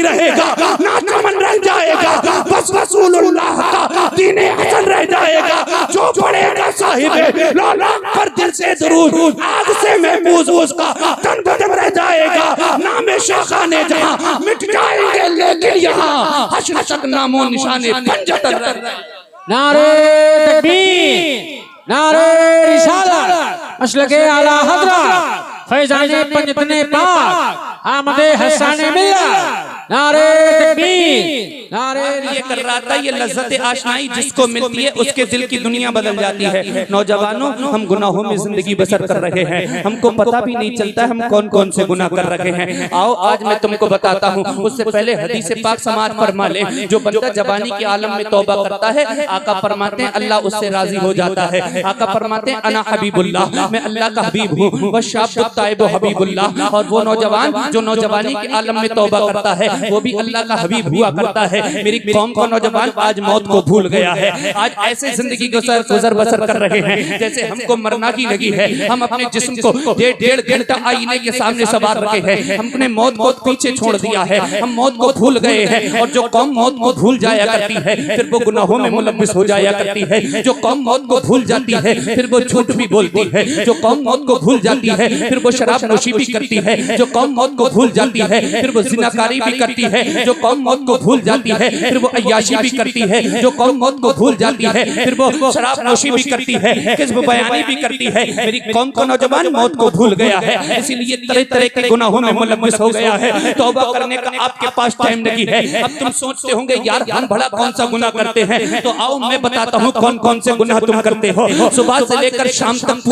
नहीं रहेगा, ना चमन रह जाएगा, बस रसूलुल्लाह का दीन असल रह जाएगा। जो पढ़ेगा साहिब लाख पर दिल से दुरूद, आग से महफूज उसका तन बदन रह जाएगा। नाम शाखाने जहां मिट जाएंगे, लेकिन यहाँ हश्र तक नामो निशाने पंजतन रह जाएंगे। नारे तकबीर, नारे रिसालत, मसलके आला हज़रत फैज़ाने पंजतने पाक, आमदे हसाने मिल्लत। नारे तकबीर, नारे ये कर रहा था, ये लज्जत आशनाई जिसको मिलती है उसके दिल की दुनिया बदल जाती है। नौजवानों, हम गुनाहों में जिंदगी बसर कर रहे हैं, हमको पता भी नहीं चलता हम कौन कौन से गुनाह कर रहे हैं। आओ आज मैं तुमको बताता हूँ। उससे पहले हदीस पाक समाज फरमा ले, जो बंदा जबानी के आलम में तौबा करता है, आका फरमाते हैं अल्लाह उससे राजी हो जाता है। आका फरमाते हैं अना हबीबुल्लाह, मैं अल्लाह का हबीब हूँ। वशाब ताइब हबीबुल्लाह, और वो नौजवान जो नौजवानी के आलम में तौबा करता है वो भी अल्लाह का हबीब हुआ करता है। मेरी कौम का नौजवान आज मौत को भूल गया है, आज ऐसे जिंदगी गुजर बसर कर रहे हैं जैसे हमको मरना की लगी है। हम अपने जिस्म को डेढ़ घंटा आईने के सामने सवार रखे हैं, हमने मौत को पीछे छोड़ दिया है, हम मौत को भूल गए हैं। और जो कौम मौत को भूल जाया करती है फिर वो गुनाहों में मुलव्विस हो जाया करती है। जो कौम मौत को भूल जाती है फिर वो झूठ भी बोलती है। जो कौम मौत को भूल जाती है फिर वो शराब नोशी भी करती है। जो कौम मौत को भूल जाती है फिर वो जिनाकारी भी करती है। जो कौम मौत को भूल जाती है फिर वो अय्याशी भी करती है। जो कौम मौत को भूल जाती है फिर वो शराब नोशी भी करती है, किस्म बयानी भी करती है। मेरी कौम का नौजवान मौत को भूल गया है, इसीलिए तरह तरह के गुनाहों में मुलव्विस हो गया है। तौबा करने का आपके पास टाइम नहीं है। अब तुम सोचते होंगे यार हम बड़ा कौन सा गुनाह करते हैं, तो आओ मैं बताता हूँ कौन कौन से गुनाह तुम करते हो। सुबह से लेकर शाम तक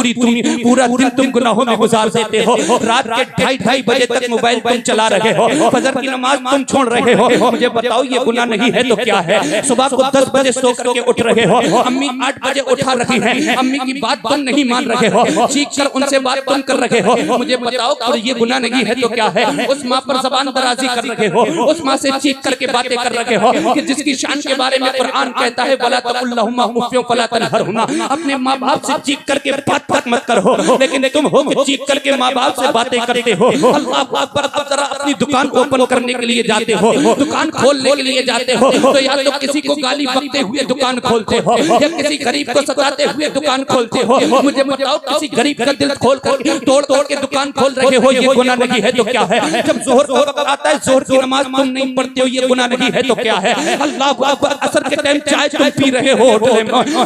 पूरा दिन तुम गुनाहों में गुजार देते हो। रात के 2:30 बजे तक मोबाइल तुम चला रहे हो, फजर की नमाज तुम छोड़ रहे हो। मुझे बताओ ये गुनाह नहीं है तो क्या है? सुबह को 10 बजे सो करके उठ रहे हो, अम्मी 8 बजे उठा रखी है, अम्मी की बात तुम नहीं मान रहे हो, चीख कर उनसे बात तुम कर रहे हो। मुझे बताओ और ये गुनाह नहीं है तो क्या है? उस माँ पर ज़बान दराजी कर रहे हो, उस माँ से चीख करके बातें कर रहे हो कि जिसकी शान के बारे में कुरान कहता है वला तकुल्लहुमा उफ़्फ़िन वला तनहरहुमा। अपने माँ बाप से चीख करके बात मत करो, लेकिन तुम हो कि चीख करके माँ बाप से बातें करते हो। अल्लाह अकबर। अब जरा अपनी दुकान ओपन करने के लिए जाते हो, दुकान खोलने के लिए जाते हो, तो या तो किसी को गाली बकते हुए दुकान खोलते हो या किसी गरीब को सताते हुए दुकान खोलते हो। मुझे बताओ किसी गरीब का दिल खोल कर तोड़ के दुकान खोल रहे हो, ये गुनाह नहीं है तो क्या है? जब जोहर का वक्त आता है जोहर की नमाज तुम नहीं पढ़ते हो, ये गुनाह नहीं है तो क्या है? अल्लाह अकबर। असर के टाइम चाय तुम पी रहे हो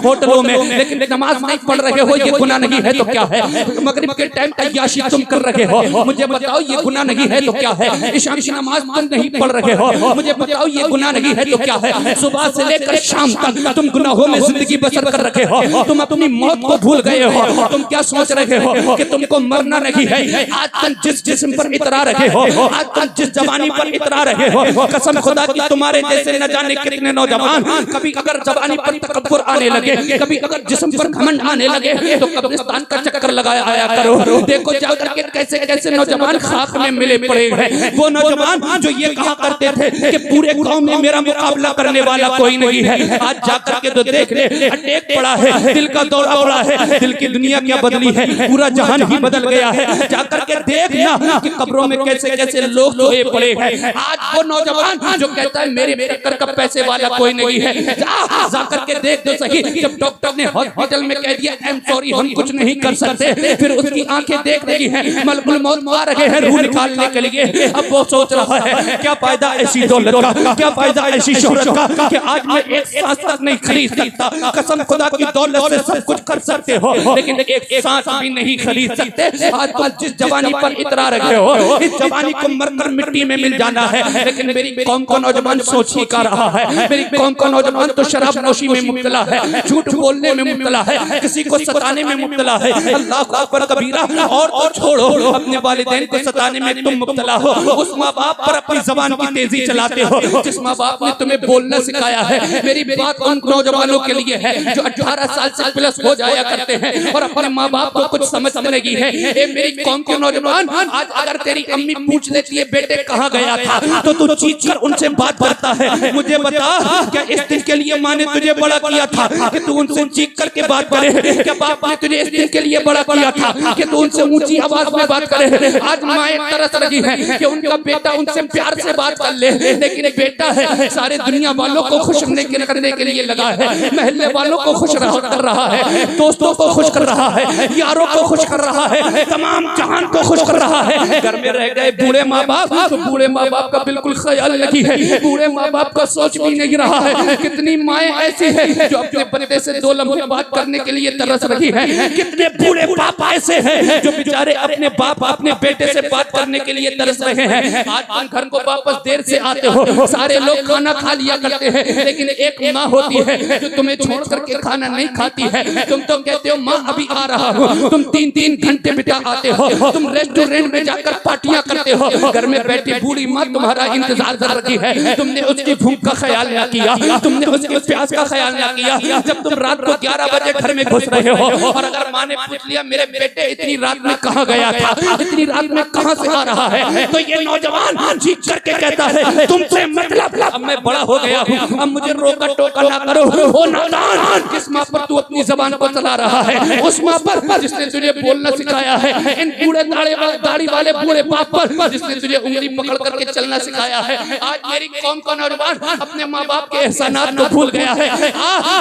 होटलों में, लेकिन नमाज नहीं पढ़ रहे हो, ये गुनाह नहीं है तो क्या है? मगरिब के टाइम अय्याशी तुम कर रहे हो, मुझे बताओ ये गुनाह नहीं है तो क्या है? इशाम की नमाज तुम नहीं पढ़ रहे हो, मुझे बताओ ये गुनाह नहीं है तो क्या है? सुबह से लेकर शाम तक तुम गुनाहों में जिंदगी बसर कर रहे हो, तुम अपनी मौत को भूल गए हो। तुम क्या सोच रहे हो कि तुम तुमको मरना नहीं है। आज तुम जिस जिस्म पर इतरा रहे हो, आज तुम जिस जवानी पर इतरा रहे हो, कसम खुदा की तुम्हारे जैसे न जाने कितने नौजवान कभी अगर जवानी पर तकब्बुर आने लगे, कभी अगर जिस्म पर घमंड आने लगे, तो कब्रिस्तान का चक्कर लगाया आया करो। देखो जाकर के कैसे कैसे नौजवान खाक में मिले पड़े हैं। वो नौजवान जो ये कहा करते थे कि पूरे गांव में मेरा मुकाबला करने वाला कोई नहीं है, आज जाकर के तो देख ले अटैक पड़ा है, दिल का दौरा पड़ा है। दिल की दुनिया क्या बदली है, पूरा जहान ही बदल गया है। जाकर के देखना कि कब्रों में कैसे कैसे लोग सोए पड़े हैं। आज वो नौजवान जो कहता है मेरे टक्कर का पैसे वाला कोई नहीं है, जाकर के देख दो सही। जब डॉक्टर ने हॉस्पिटल में कह दिया आई एम सॉरी हम कुछ नहीं कर सकते, फिर उसकी आंखें देख रही हैं, मलकुल मौत आ रहे हैं रूह निकालने के लिए। अब वो सोच रहा है क्या फायदा ऐसी दौलत का, क्या फायदा ऐसी शोहरत का कि आज मैं एक सांस तक नहीं खरीद सकता। कसम खुदा की दौलत से सब कुछ कर सकते हो, लेकिन एक सांस भी नहीं खरीद सकते। आज तुम जिस जवानी पर इतरा रहे हो, इस जवानी को मरकर मिट्टी में मिल जाना है। लेकिन मेरी कौम का नौजवान सोच ही का रहा है, मेरी कौम का नौजवान तो शराब नोशी में मुब्तला है, झूठ बोलने में मुब्तला है, किसी को सताने में मुब्तला है। अल्लाह अकबर कबीरा। और तो छोड़ो, अपने वालिदैन को सताने में तुम मुब्तला हो, उस माँ बाप पर अपनी जबान की तेजी चलाते हो जिस माँ बाप ने तुम्हें बोलना सिखाया है। मेरी बात उन नौजवानों के लिए है जो 18 साल से प्लस हो जाया करते हैं और अपने माँ बाप को कुछ समझ लगी है। ए मेरी कौम के नौजवान, आज अगर तेरी अम्मी पूछ लेती है बेटे कहाँ गया था, तो तू चीख कर उनसे बात करता है। मुझे बता क्या इस दिन के लिए माँ ने तुझे बड़ा किया था कि तू उनसे चीख करके बात करे? क्या बाप ने तुझे इस दिन के लिए बड़ा किया था कि तू उनसे ऊंची आवाज में बात करे? आज माएं तरस रही हैं कि उनका बेटा उनसे प्यार प्यार से बात कर ले, लेकिन बेटा है सारे दुनिया वालों को खुश करने के लिए लगा है, महल्ले वालों को खुश कर रहा है, दोस्तों को खुश कर रहा है, यारों को खुश कर रहा है, तमाम जहान को खुश कर रहा है। घर में रह गए बूढ़े माँ बाप, तो बूढ़े माँ बाप का बिल्कुल ख्याल नहीं है, बूढ़े माँ बाप का सोच भी नहीं रहा है। कितनी माएँ ऐसी है जो अपने बच्चे से 2 लम्हे बात करने के लिए तरस रही है, कितने बूढ़े बाप ऐसे हैं जो बेचारे अपने बाप अपने बेटे से बात करने के लिए तरस रहे हैं। आज तुम घर को वापस देर से आते हो, सारे लोग खाना खा लिया करते हैं, लेकिन एक माँ होती है जो तुम्हें छोड़ करके खाना नहीं खाती है। तुम तो कहते हो माँ अभी आ रहा हूँ, तुम 3-3 घंटे बिता आते हो, तुम रेस्टोरेंट में जाकर पार्टियां करते हो, घर में बैठी बूढ़ी माँ तुम्हारा इंतजार कर रही है। तुमने उसकी भूख का ख्याल न किया, तुमने उसके प्यास का ख्याल न किया। जब तुम रात को 11 बजे घर में घुस रहे हो और अगर माँ ने पूछ लिया मेरे बेटे इतनी रात में कहाँ गया था, इतनी रात में कहाँ से आ रहा है, तो ये नौजवान चीख करके कहता है तुमसे मतलब अब मैं बड़ा हो गया हूँ, अब मुझे रोका टोका ना करो। ओ नादान, किस माँ पर तू अपनी जबान को चला रहा है? उस माँ पर जिसने तुझे बोलना सिखाया है, इन बूढ़े दाढ़ी वाले बूढ़े बाप पर जिसने तुझे उंगली पकड़ करके चलना सिखाया है। आज मेरी कौम का नौजवान अपने माँ बाप के एहसानात को भूल गया है।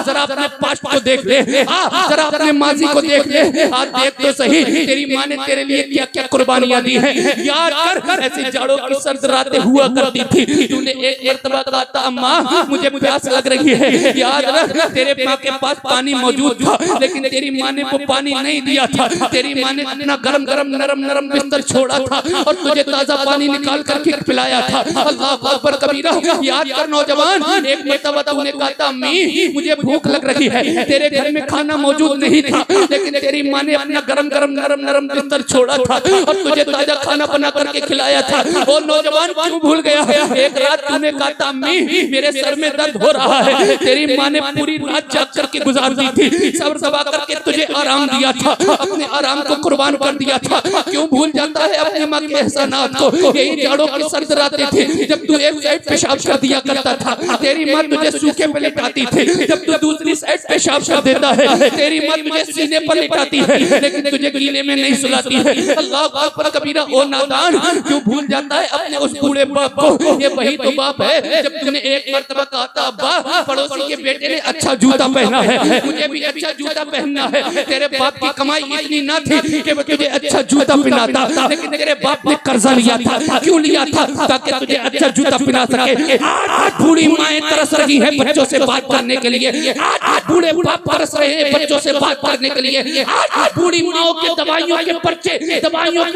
जरा अपने पास्ट को देख ले, जरा अपने माजी को देख ले, आज देख तो सही तेरी माँ ने तेरे लिए क्या क्या कुर्बानियां दी है। याद कर ऐसी जाड़ों की सर्द रातें हुआ करती थी, तूने एक मरतबा कहा था अम्मा मुझे प्यास लग रही है। याद रख तेरे माँ के पास पानी मौजूद था, लेकिन तेरी माँ ने वो पानी नहीं दिया था। तेरी माँ ने अपना गरम गरम नरम नरम बिस्तर छोड़ा था और तुझे ताजा पानी निकाल करके पिलाया था। अल्लाह अकबर कबीरा। याद कर नौजवान, एक मरतबा तूने कहा था अम्मी मुझे भूख लग रही है, तेरे घर में खाना मौजूद नहीं था, लेकिन तेरी माँ ने अपना गरम गरम नरम नरम बिस्तर छोड़ा था और तुझे ताजा खाना बना करके खिलाया था। वो नौजवान क्यों भूल गया? एक रात तूने कहा था अम्मी मेरे सर में दर्द हो रहा है, तेरी माँ ने पूरी रात जाग करके गुजार दी थी, सब्र दबा करके तुझे आराम दिया था, अपने आराम को कुर्बान कर दिया था। क्यों भूल जाता है अपने माँ के एहसानात को? यही जाड़ों की सर्द रातें थी जब तू एक साइड पेशाब कर दिया करता था, तेरी माँ तुझे सूखे पे लिटाती थी, जब तू दूसरी साइड पेशाब कर देता है तेरी माँ तुझे सीने पर लिटाती है, लेकिन तुझे गीले में नहीं सुलाती है। अल्लाह अकबर कबीरा। ओ नादान, क्यों भूल जाता है अपने उस बूढ़े बाप को? ये वही तो बाप है जब तुमने एक मरतबा कहा था अब्बा पड़ोसी के बेटे ने अच्छा जूता पहना है, मुझे भी अच्छा जूता पहनना है। तेरे बाप की कमाई इतनी ना थी कि वो तुझे अच्छा जूता पहनाता, लेकिन तेरे बाप ने कर्जा लिया था। क्यों लिया था? ताकि तुझे अच्छा जूता पहना सके। आज बूढ़ी माएं तरस रही है बच्चों से बात करने के लिए, आज बूढ़े बाप तरस रहे हैं बच्चों से बात करने के लिए। आज बूढ़ी माओं के दवाइयों के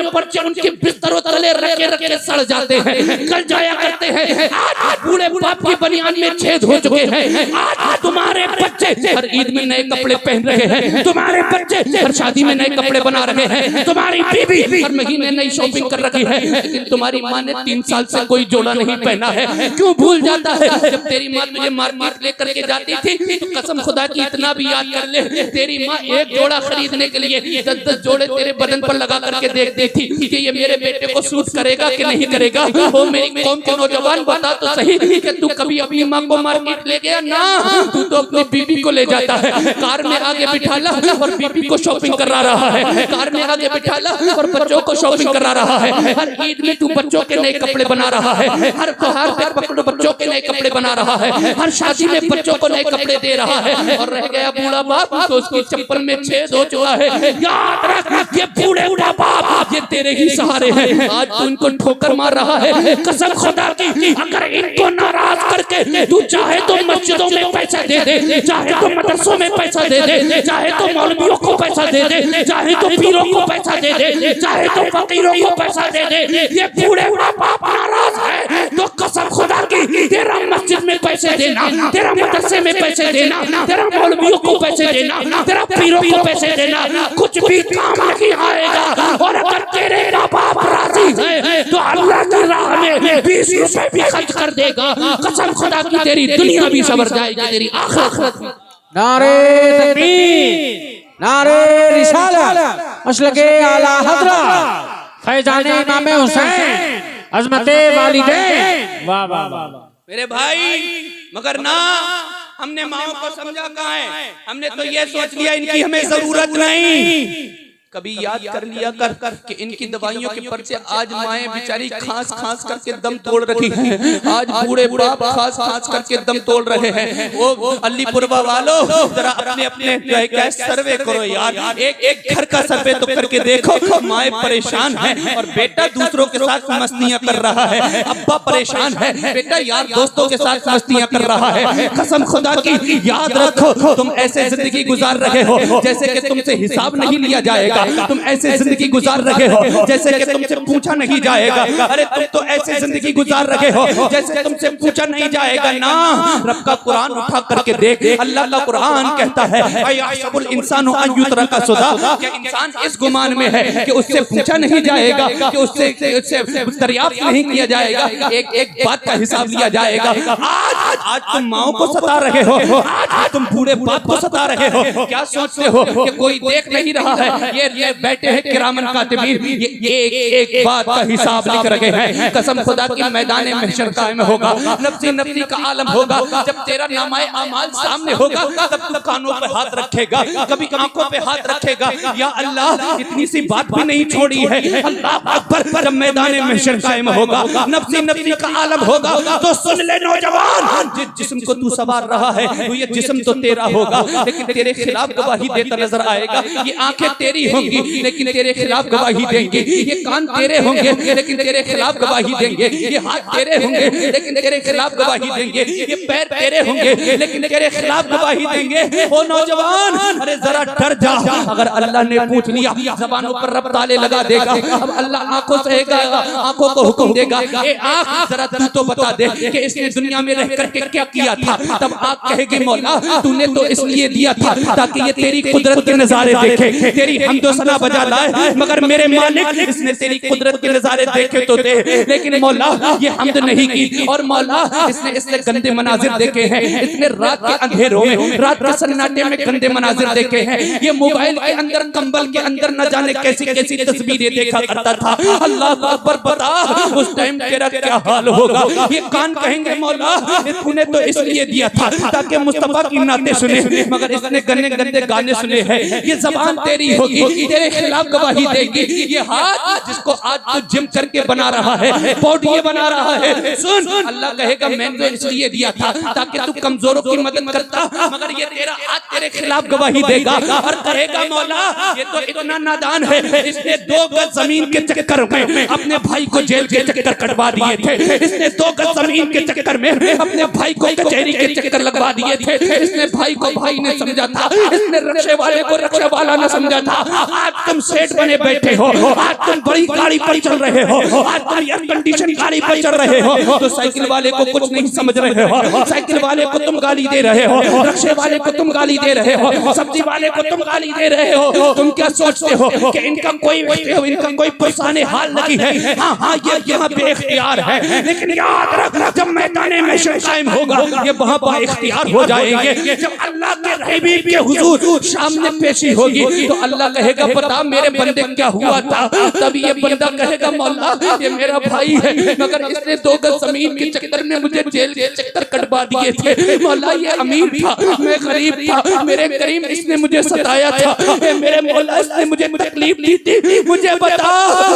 पर्चे उनके बिस्तरों तले रखे सड़ जाते हैं, गल जाया करते हैं। आज बूढ़े बाप की बनियान में छेद हो चुके हैं। आज तुम्हारे बच्चे हर ईद में नए कपड़े पहन रहे हैं, तुम्हारे बच्चे हर शादी में नए कपड़े बना रहे हैं, तुम्हारी बीबी हर महीने नई शॉपिंग कर रही है, लेकिन तुम्हारी माँ ने 3 साल से कोई जोड़ा नहीं पहना है। क्यों भूल जाता है? जब तेरी माँ तुझे मार्केट लेकर के जाती थी तो कसम खुदा की इतना भी याद कर ले, तेरी माँ एक जोड़ा खरीदने के लिए 10-10 जोड़े तेरे बदन पर लगा करके देखती थी कि ये मेरे बेटे को सूट करेगा कि नहीं करेगा। वो मेरी कौम के नौजवान बता तो सही कि तू कभी अपनी माँ को मार्केट ले गया ना? तू तो अपनी बीबी को ले जाता है, कार में आगे बिठा ला और बीबी को शॉपिंग करा रहा है, कार में आगे बिठा ला और बच्चों को शॉपिंग करा रहा है। हर ईद में तू बच्चों के नए कपड़े बना रहा है, हर त्योहार पे पकड़ो बच्चों के नए कपड़े बना रहा है, हर शादी में बच्चों को नए कपड़े दे रहा है। और रह गया बूढ़ा बाप तो उसकी चप्पल में छेद हो चुका है। याद रख ये बूढ़े बाप ये तेरे ही सहारे हैं। आज तू इनको ठोकर मार रहा है। कसम खुदा की अगर इनको नाराज करके तू चाहे तो मस्जिदों में पैसा दे दे, चाहे तो मदरसों में पैसा दे दे, चाहे तो मौलवियों को पैसा दे दे, चाहे तो पीरों को पैसा दे दे, चाहे तो फकीरों को पैसा दे दे, ये बूढ़े बाप नाराज है तो कसम खुदा की तेरा मस्जिद में पैसे देना, तेरा मदरसे में पैसे देना, तेरा मौलवियों को पैसे देना, तेरा पीरों को पैसे देना कुछ भी काम नहीं आएगा। और अगर तेरे बाप राजी है तो अल्लाह की राह में 20 रुपए भी खर्च कर देगा। कसम खुदा की तेरी दुनिया भी सवर जाएगी, तेरी आखिरत। नारे तकबीर, नारे रिसालत, मसलके आला हज़रत फैजाने इमाम हुसैन, अज़मते वालिदैन। वाह वाह वाह मेरे भाई, मगर ना हमने माओ को समझा कहाँ है? हमने तो ये सोच लिया इनकी हमें जरूरत नहीं। कभी याद कर लिया कर कि इनकी दवाइयों के पर्चे आज माएं बेचारी खांस खांस करके दम तोड़ रखी हैं, आज बूढ़े बाप खांस खांस करके दम तोड़ रहे हैं। वो अलीपुरवा वालों जरा अपने अपने सर्वे करो यार, एक घर का सर्वे तो करके देखो। माएं परेशान है और बेटा दूसरों के साथ मस्तियां कर रहा है, अब्बा परेशान है, बेटा यार दोस्तों के साथ मस्तियां कर रहा है। कसम खुदा की याद रखो, तुम ऐसे जिंदगी गुजार रहे हो जैसे कि तुमसे हिसाब नहीं लिया जाएगा। तुम ऐसे जिंदगी गुजार रहे हो जैसे कि तुमसे पूछा नहीं जाएगा। अरे तुम तो ऐसे जिंदगी गुजार रहे हो जैसे तुमसे पूछा नहीं जाएगा ना। रब का कुरान उठा करके देख, अल्लाह का कुरान कहता है अयहसबुल इंसानु अन युतरका सुदा, क्या इंसान इस गुमान में है कि उससे पूछा नहीं जाएगा, कि उससे दरियाफ्त नहीं किया जाएगा, एक बात का हिसाब लिया जाएगा। आज तुम माओ को सता रहे हो, आज तुम बूढ़े बाप को सता रहे हो। क्या सोचते हो कि कोई देख नहीं रहा है? ये बैठे हैं किरामन कातिबीन, ये एक बात का हिसाब लिख रहे हैं। कसम खुदा की मैदान महशर कायम होगा, नफ्सी नफ्सी का आलम होगा। जब तेरा नामाए अमाल सामने होगा तब तू कानों पे हाथ रखेगा, कभी आंखों पे हाथ रखेगा। या अल्लाह इतनी सी बात भी नहीं छोड़ी है, अल्लाह अकबर। जब मैदान महशर कायम होगा, नफ्सी नफ्सी का आलम होगा, तो सुन ले नौजवान, जिस जिस्म को तू सवार रहा है तो ये जिस्म तो तेरा होगा लेकिन तेरे खिलाफ गवाही देता नजर आएगा। ये आंखें तेरी होंगी लेकिन तेरे खिलाफ गवाही देंगे, ये कान तेरे होंगे लेकिन तेरे खिलाफ गवाही देंगे, ये हाथ तेरे होंगे लेकिन तेरे खिलाफ गवाही देंगे, ये पैर तेरे होंगे लेकिन तेरे खिलाफ गवाही देंगे। ओ नौजवान, अरे जरा डर जा। अगर अल्लाह ने पूछ लिया, ज़बानों पर रब ताले लगा देगा। अब अल्लाह आंखों से आंखों को हुक्म देगा, ए आंख जरा तू तो बता दे कि इसने दुनिया में रह करके क्या किया था। तब आंख कहेगी मौला तूने तो इसलिए दिया था ताकि ये तेरी कुदरत के नजारे देखे, तेरी हमदो सना बजा लाए, मगर मेरे मालिक इसने तेरी कुदरत के नजारे देखे तो दे, लेकिन मौला ये हमद नहीं की। और मौला इसने गंदे मनाजिर देखे हैं, इसने रात के अंधेरों में, रात के सन्नाटे में गंदे मनाजिर देखे हैं। ये मोबाइल के अंदर, कंबल के अंदर न जाने कैसी कैसी तस्वीरें देखा करता था। अल्लाह अकबर, बता उस टाइम तेरा क्या हाल होगा। ये कान कहेंगे मौला तूने तो इसलिए दिया था ताकि मुस्तफा की नाते सुने, मगर इसने गंदे गंदे गाने सुने हैं। ये ज़बान तेरी होगी, तेरे खिलाफ गवाही देगी। ये हाथ जिसको आज तू जिम करके बना रहा है, बॉडी बना रहा है, सुन अल्लाह कहेगा मैंने तो इसलिए दिया था ताकि तू कमजोरों की मदद करता, मगर ये तेरा हाथ तेरे खिलाफ गवाही देगा और कहेगा मौला ये तो इतना नादान है, इसने 2 गज जमीन के चक्कर में अपने भाई को जेल के चक्कर कटवा दिए थे। इसने 2 गज जमीन के चक्कर में अपने भाई को कचहरी के चक्कर लगवा दिए थे। इसने भाई को भाई नहीं समझा था, इसने रक्षे वाले को रक्षे वाला न समझा था। आज तुम सेठ बने बैठे हो, आज तुम बड़ी गाड़ी पर चल रहे हो, आज तुम एयर कंडीशन गाड़ी पर चल रहे हो, तो साइकिल वाले को कुछ नहीं समझ रहे हो। साइकिल वाले को तुम गाली दे रहे हो, रक्षे वाले को तुम गाली दे रहे हो, सब्जी वाले को तुम गाली दे रहे हो। तुम क्या सोचते हो कि इनका कोई पुरसाने हाल नहीं है? हाँ ये यहाँ पे इख्तियार है, लेकिन याद रख जब मैदान महशर कायम होगा ये वहाँ पर इख्तियार हो जाएंगे। जब अल्लाह के हबीब के हुजूर सामने पेशी होगी तो अल्लाह कहेगा बता मेरे बंदे क्या हुआ था। तब ये बंदा कहेगा मौला ये मेरा भाई है, मगर इसने 2 गज जमीन के चक्कर में मुझे जेल के चक्कर कटवा दिए थे। मौला ये अमीर था, मैं गरीब था, मेरे करीम इसने मुझे सताया था, मेरे मौला इसने मुझे तकलीफ दी थी। मुझे बता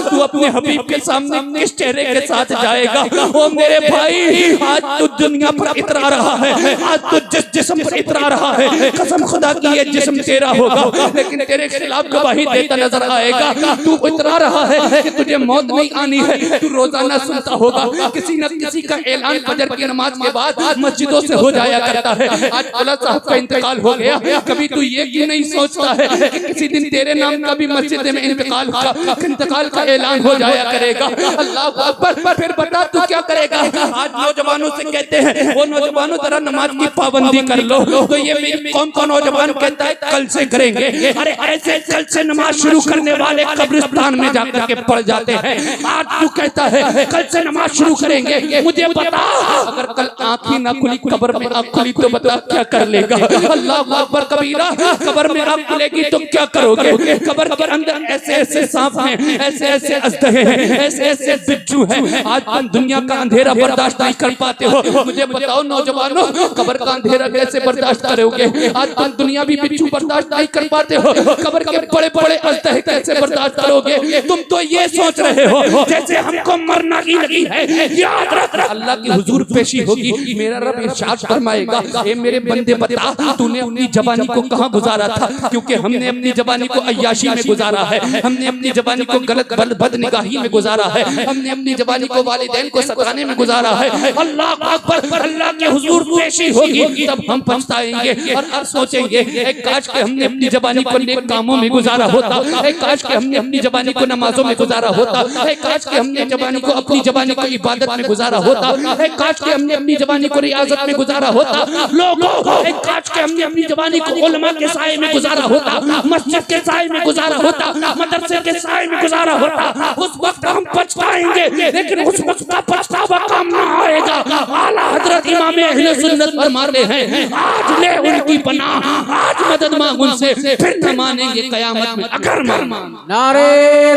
तू अपने हबीब के सामने किस चेहरे के साथ जाएगा? ओ मेरे भाई, आज तू दुनिया पर इतरा रहा है, आज तू जिस जिस्म पर इतरा रहा है, कसम खुदा की ये जिस्म तेरा होगा लेकिन तेरे खिलाफ गवाही देता नजर आएगा। तू इतरा रहा है कि तुझे मौत नहीं आनी है, तू रोजाना सुनता होगा किसी न किसी का ऐलान फजर की नमाज के बाद मस्जिदों से हो जाया करता है। आज अल्लाह साहब का इंतकाल हो गया, कभी तू ये क्यों नहीं सोचता है कि किसी दिन तेरे नाम का भी मस्जिद में इंतकाल का ऐलान हो जाया करेगा। अल्लाह अकबर, फिर बता तू क्या करेगा? आज नौजवानों से कहते हैं वो नौजवानों जरा नमाज की पाबंदी कर लो, तो ये मेरी कौन सा नौजवान कहता है कल से करेंगे। अरे ऐसे कल से नमाज शुरू करने वाले कब्रिस्तान में जाकर के पड़ जाते हैं। आज तू कहता है कल से नमाज शुरू करेंगे, मुझे बता अगर कल आँख ही ना खुली, कब्र में आँख खुली तो बता क्या कर लेगा? अल्लाह अकबर कबीरा, कब्र में आँख खुलेगी तो क्या करोगे? कब्र के अंदर ऐसे ऐसे सांप हैं, ऐसे ऐसे अजदहे हैं, ऐसे ऐसे बिच्छू हैं। आज तुम दुनिया का अंधेरा बर्दाश्त नहीं कर पाते हो, मुझे बताओ नौजवानों कब्र का अंधेरा कैसे बर्दाश्त करोगे? आज तुम दुनिया भी बिच्छू बर्दाश्त नहीं कर पाते हो, कब्र के बड़े बड़े अल्तह कैसे बर्दाश्त करोगे? तुम तो ये सोच रहे हो जैसे हमको मरना ही लगी है। याद रख, अल्लाह की हुजूर पेशी होगी, मेरा रब इरशाद फरमाएगा, ए मेरे बंदे बता तूने अपनी जवानी को कहाँ गुजारा था? क्योंकि हमने अपनी जवानी को अय्याशी में गुजारा है, हमने अपनी जवानी को गलत बदनिगाही में गुजारा है, हमने अपनी जवानी को वालिदैन को सताने में गुजारा है। अल्लाह अकबर, अल्लाह के हुजूर पेशी होगी, तब हम पछताएंगे और अब सोचेंगे एक काश के हमने अपनी जवानी को नेक कामों में गुजारा होता, एक काश के हमने अपनी जवानी को नमाजों में गुजारा होता, एक काश के हमने जवानी को अपनी जवानी को इबादत में गुजारा होता, एक काश के हमने अपनी जवानी को रियाजत में गुजारा होता। लोगों, एक काश के हमने अपनी जवानी को उलमा के साए में गुजारा होता, मस्जिद के साए में गुजारा होता, मदरसे के साए में गुजारा होता। उस वक्त हम पछताएंगे, लेकिन उस वक्त का पछतावा काम ना आएगा। आला हजरत इमाम अहले सुन्नत फरमाते हैं, आज ले उनकी पनाह, आज मदद मांग उनसे, फिर न मानेंगे कयामत में अगर मान। नारे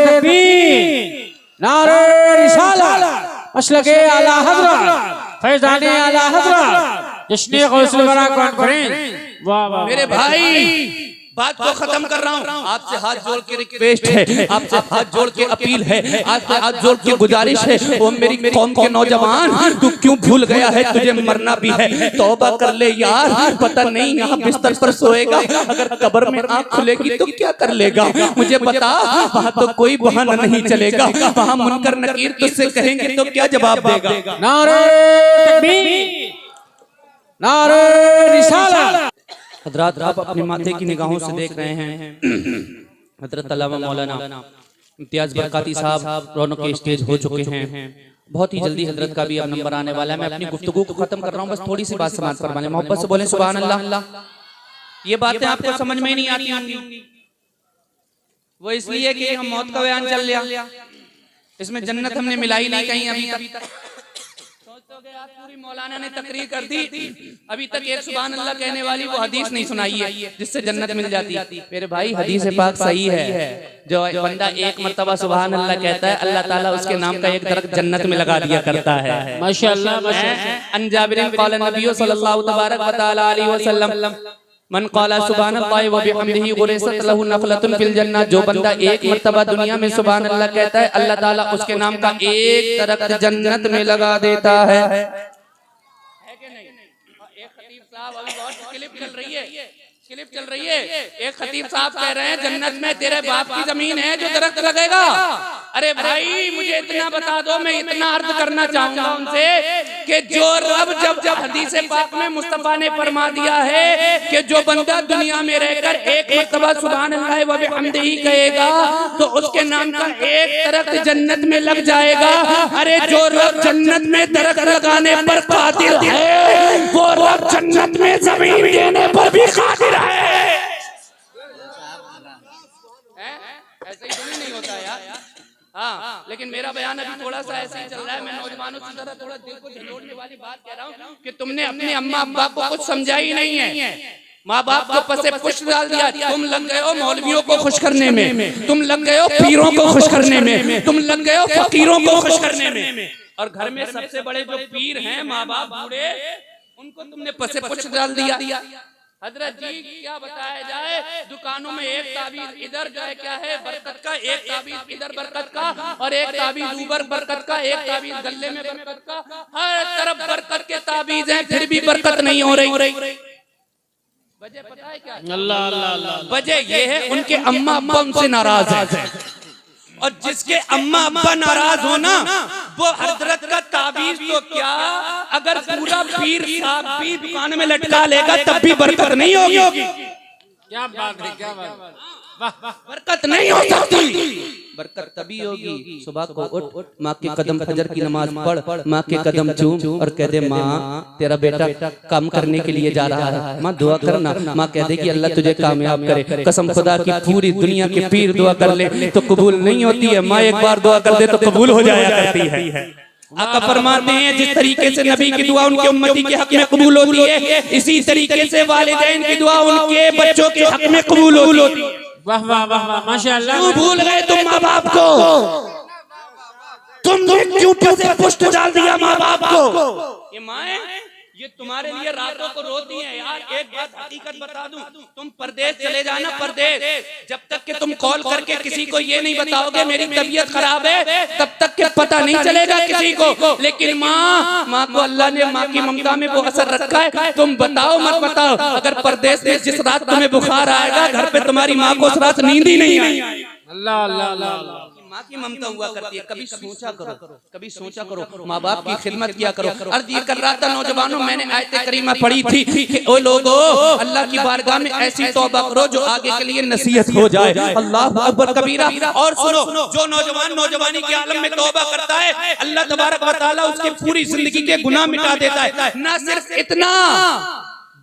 तकबीर, नारे रिसालत, मसलके आला हज़रत, फैज़ाने आला हज़रत, जश्न गौसुल वरा कॉन्फ्रेंस। वाह वाह मेरे भाई, बात को खत्म कर रहा हूँ। आपसे हाथ जोड़ के रिक्वेस्ट है, आपसे हाथ जोड़ के अपील है, आपसे हाथ जोड़ के गुजारिश है, वो मेरी कौम के नौजवान, तू क्यों भूल गया है तुझे मरना भी है? तौबा कर ले यार, पता नहीं यहाँ बिस्तर पर सोएगा, अगर कब्र में आँख खुलेगी तो क्या कर लेगा? मुझे बता, वहाँ तो कोई बहाना नहीं चलेगा, वहाँ मुनकर नकीर तुझसे कहेंगे तो क्या जवाब देगा? नारे तकबीर, नारे रिसालत। हजरात, आप अपने माथे की निगाहों से देख रहे हैं हजरत अल्लामा मौलाना इम्तियाज बरकाती साहब रौनक के स्टेज हो चुके हैं। बहुत ही जल्दी हजरत का भी अब नंबर आने वाला है। मैं अपनी गुफ्तगू को खत्म कर रहा हूँ, बस थोड़ी सी बात समाज फरमाने, मोहब्बत से बोले सुभान अल्लाह। ये बातें आपको समझ में नहीं आती होंगी, वो इसलिए कि हम मौत का बयान चल लिया, इसमें जन्नत हमने मिलाई नहीं कहीं अभी तक। पूरी मौलाना ने तकरीर कर दी, अभी तक एक सुभान अल्लाह कहने वाली वो हदीस नहीं सुनाई है जिससे जन्नत मिल जाती। मेरे भाई, हदीस पाक सही है, जो बंदा एक मर्तबा सुभान अल्लाह कहता है, अल्लाह ताला उसके नाम का एक दरख्त जन्नत में लगा दिया करता है। माशाअल्लाह, माशाअल्लाह। अन जाबिर क़ाल नबी सल्लल्लाहु तबारक व तआला अलैहि वसल्लम, मन क़ाला सुब्हानल्लाहि व बिहम्दिही गुरिसत लहु नखलतुन फिल जन्नह, जो बंदा एक मर्तबा दुनिया में सुभान अल्लाह कहता है, अल्लाह ताला उसके नाम का एक दरख्त जन्नत में लगा देता है कि नहीं? एक खतीब साहब, अभी बहुत क्लिप चल रही है, एक खतीब साहब कह रहे हैं जन्नत में तेरे बाप की जमीन है जो दरख्त लगेगा। अरे भाई, मुझे इतना बता दो, मैं इतना अर्ज करना चाहूंगा उनसे कि जो रब जब हदीस पाक में मुस्तफा ने फरमा दिया है कि जो बंदा दुनिया में रहकर एक मर्तबा सुभान अल्लाह व बिहम्दिही कहेगा तो उसके नाम का एक दरख्त जन्नत में लग जाएगा। अरे जो रब जन्नत में दरख्त लगाने पर कादिर है, वो रब जन्नत में जमीन देने पर भी कादिर है। ऐसे ही नहीं होता यार। हाँ, लेकिन मेरा बयान अभी थोड़ा सा ऐसे ही चल रहा है। मैं नौजवानों की तरह थोड़ा दिल को झंझोड़ने वाली बात कह रहा हूँ कि तुमने अपने अम्मा अब्बा को कुछ समझा ही नहीं है। माँ बाप को पसे पुष्ट डाल दिया, तुम लग गए हो मौलवियों को खुश करने में, तुम लग गए हो पीरों को खुश करने में, तुम लग गए हो फकीरों को खुश करने में। और घर में सबसे बड़े जो पीर हैं, माँ बाप बूढ़े, उनको तुमने पसे पुष्ट डाल दिया। हजरत जी, क्या बताया जाए, दुकानों में एक ताबीज इधर जो है क्या है बरकत का, एक ताबीज इधर बरकत का, और एक ताबीज ऊपर बरकत का, एक ताबीज गले में बरकत का, हर तरफ बरकत के ताबीज हैं, फिर भी बरकत नहीं हो रही। वजह पता है क्या? अल्लाह अल्लाह। वजह ये है उनके अम्मा अब्बा उनसे नाराज है, और जिसके अम्मा अब्बा नाराज हो ना, वो हजरत का ताबीज तो क्या, अगर पूरा पीर साहब भी दुकान में लटका लेगा तब भी बरकत नहीं होगी। क्या बात है, क्या बात, बरकत नहीं हो सकती। बरकत तभी होगी सुबह को उठ, माँ के कदम फजर की नमाज पढ़, माँ के कदम चूम और कह दे माँ तेरा बेटा काम करने के लिए जा रहा है, माँ दुआ करना। माँ कह दे कि अल्लाह तुझे कामयाब करे। कसम खुदा की पूरी दुनिया के पीर दुआ कर ले तो कबूल नहीं होती है, माँ एक बार दुआ कर दे तो कबूल हो जाया करती है। आका फरमाते हैं जिस तरीके से नबी की दुआ उनके उम्मती के हक में कबूल होती है, इसी तरीके से वालिदैन की दुआ उनके बच्चों के हक में कबूल होती है। वाह वाह वाह वाह, माशाअल्लाह। क्यों भूल गए तुम माँ बाप को? तुमने क्यों पसे पुष्ट डाल दिया माँ बाप को? ये माए, ये तुम्हारे लिए रातों को रोती हैं यार। एक बात हकीकत बता दूं, तुम परदेश चले जाना, परदेश जब तक कि तुम कॉल करके किसी को ये नहीं बताओगे मेरी तबीयत खराब है, तब तक के पता नहीं चलेगा किसी को। लेकिन माँ को अल्लाह ने माँ की ममता में वो असर रखा है, तुम बताओ मत बताओ, अगर परदेश में जिस रात तुम्हें बुखार आएगा, घर पे तुम्हारी माँ को उस रात नींद ही नहीं आएगी। अल्लाह अल्लाह अल्लाह। माँ की ममता हुआ करती है। कभी सोचा करो, कभी सोचा करो, माँ बाप की खिदमत किया करो। अर्ज ये कर रहा था नौजवानों, मैंने आयत करीमा पढ़ी थी कि ओ लोगो, अल्लाह की बारगाह में ऐसी तौबा करो जो आगे के लिए नसीहत हो जाए। अल्लाह अकबर कबीरा। और सुनो, जो नौजवान नौजवानी के आलम में तौबा करता है, अल्लाह तबारक व तआला उसके पूरी जिंदगी के गुनाह मिटा देता है। ना सिर्फ इतना,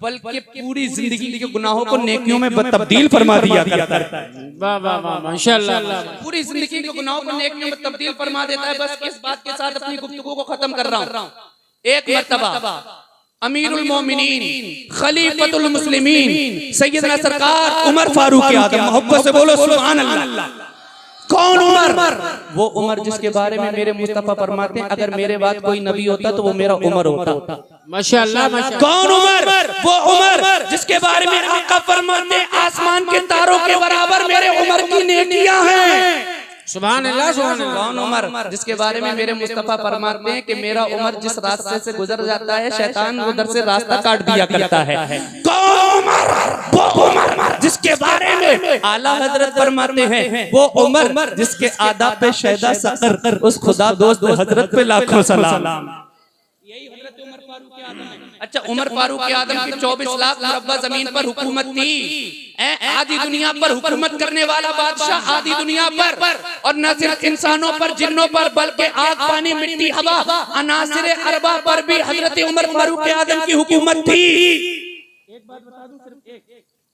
बल्कि पूरी जिंदगी के गुनाहों को नेकियों में तब्दील फरमा दिया करता है। वाह वाह वाह, माशाअल्लाह। पूरी जिंदगी के गुनाहों को नेकियों में तब्दील फरमा देता है। बस इस बात के साथ अपनी गुफ्तगू को खत्म कर रहा हूँ। एक मर्तबा अमीरुल मोमिनीन, खलीफतुल मुस्लिमीन, सैयदना सरकार उमर फारूक आज़म, मोहब्बत से बोलो सुभान अल्लाह। कौन उमर? वो उमर जिसके बारे में मेरे मुस्तफा फरमाते हैं, अगर मेरे बाद कोई नबी होता तो वो मेरा उमर होता। माशाअल्लाह माशाअल्लाह। कौन उमर? वो उमर जिसके बारे में आका फरमाते हैं, आसमान के तारों के बराबर मेरे उमर की नेकियां हैं। सुभान अल्लाह सुभान अल्लाह। कौन उमर? जिसके बारे में मेरे मुस्तफा फरमाते हैं कि मेरा उमर जिस रास्ते से गुजर जाता है, शैतान उधर से रास्ता काट दिया करता है। कौन उमर? वो उमर जिसके बारे में आला हजरत फरमाते हैं, वो उमर जिसके आदाब पे शहदा सकर, उस खुदा दोस्त हजरत पे लाखों सलाम। यही हजरत उमर फारूक आज़म है। अच्छा, उमर फारूक आज़म की 24 लाख मुरब्बा जमीन पर हुकूमत थी। आधी दुनिया पर हुकूमत करने वाला बादशाह, आधी दुनिया पर, और न सिर्फ इंसानों पर, जिन्नों पर, बल्कि आग, पानी, मिट्टी, हवा, अनासिरे अरबा पर भी हजरत उमर फारूक आज़म की हुकूमत थी। एक बात बता दूं, सिर्फ एक,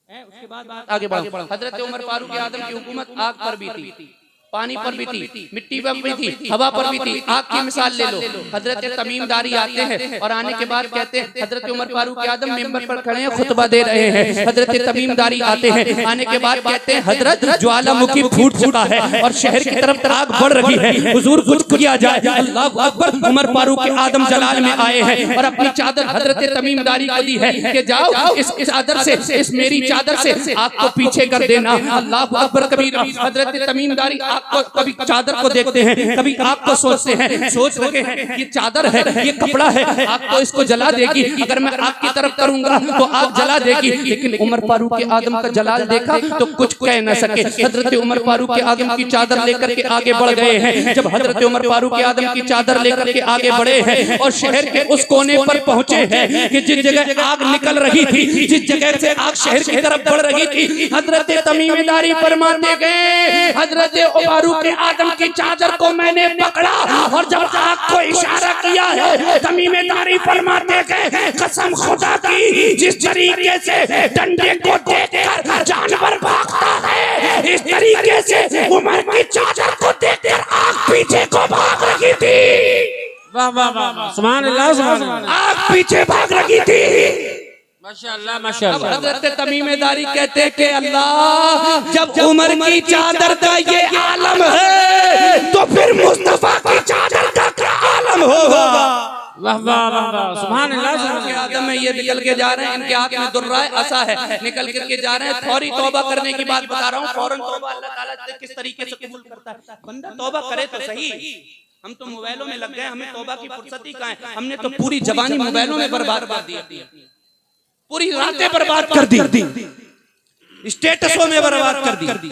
उसके बाद आगे बढ़ो। हजरत उमर फारूक आज़म की हुकूमत आग पर भी थी, पानी पर भी थी, मिट्टी पर भी थी, हवा पर भी थी। आग की मिसाल ले लो। हजरत तमीमदारी आते हैं और आने के बाद कहते हैं, हजरत उमर फारूक आज़म मिंबर पर खड़े हैं, खुतबा दे रहे हैं। हजरत तमीमदारी आते हैं, आने के बाद कहते हैं, हजरत ज्वालामुखी फूट चुका है और शहर की तरफ आग बढ़ रही है, हुजूर कुछ किया जाए। अल्लाह अकबर। उमर फारूक आज़म जलाल में आए हैं और अपनी चादर हजरत तमीमदारी को दी है कि जाओ इस चादर से, इस मेरी चादर से आग को पीछे कर देना। अल्लाह अकबर कबीरा। हजरत तमीमदारी कभी चादर को देखते हैं, कभी आग को सोचते हैं, सोच रहे हैं ये चादर है, ये कपड़ा है, आग तो इसको जला देगी, अगर मैं आग की तरफ करूंगा तो आग जला देगी। लेकिन उमर फारूक आज़म का जलाल देखा तो कुछ कह न सके। हजरत उमर फारूक आज़म की चादर लेकर के आगे बढ़ गए हैं। जब हजरत उमर फारूक आज़म की चादर लेकर के आगे बढ़े हैं और शहर के उस कोने पर पहुंचे हैं कि जिस जगह आग निकल रही थी, जिस जगह से आग शहर की तरफ बढ़ रही थी, हजरत तमीमदारी फरमाते गए, हजरत फारूक आज़म की चादर को मैंने पकड़ा और जब आग को इशारा किया है, तमीमदारी फरमाते गए, कसम खुदा की, जिस तरीके से डंडे को देखकर जानवर भागता है, इस तरीके से उमर की चादर को देखकर आग पीछे को भाग रही थी। वाह वाह वाह, सुभान अल्लाह सुभान अल्लाह। आग पीछे भाग रही थी। माशाअल्लाह माशाअल्लाह। हजरत तमीमदारी कहते हैं कि अल्लाह, जब उमर की चादर का ये आलम है तो फिर मुस्तफा की चादर का क्या आलम होगा। वाह वाह वाह, सुभान अल्लाह सुभान अल्लाह। आदम में ये निकल के जा रहे हैं, इनके हाथ में दुर्रा है, असा है, निकल के जा रहे हैं। फौरी तौबा करने की बात बता रहा हूँ। फौरन तौबा अल्लाह ताला किस तरीके से कबूल करता है। बंदा तौबा करे तो सही। हम तो मोबाइलों में लग गए, हमें तौबा की फुर्सत ही कहाँ है। हमने तो पूरी जवानी मोबाइलों में बर्बाद कर दी, पूरी रातें बर्बाद कर दी, स्टेटसों में बर्बाद कर दी,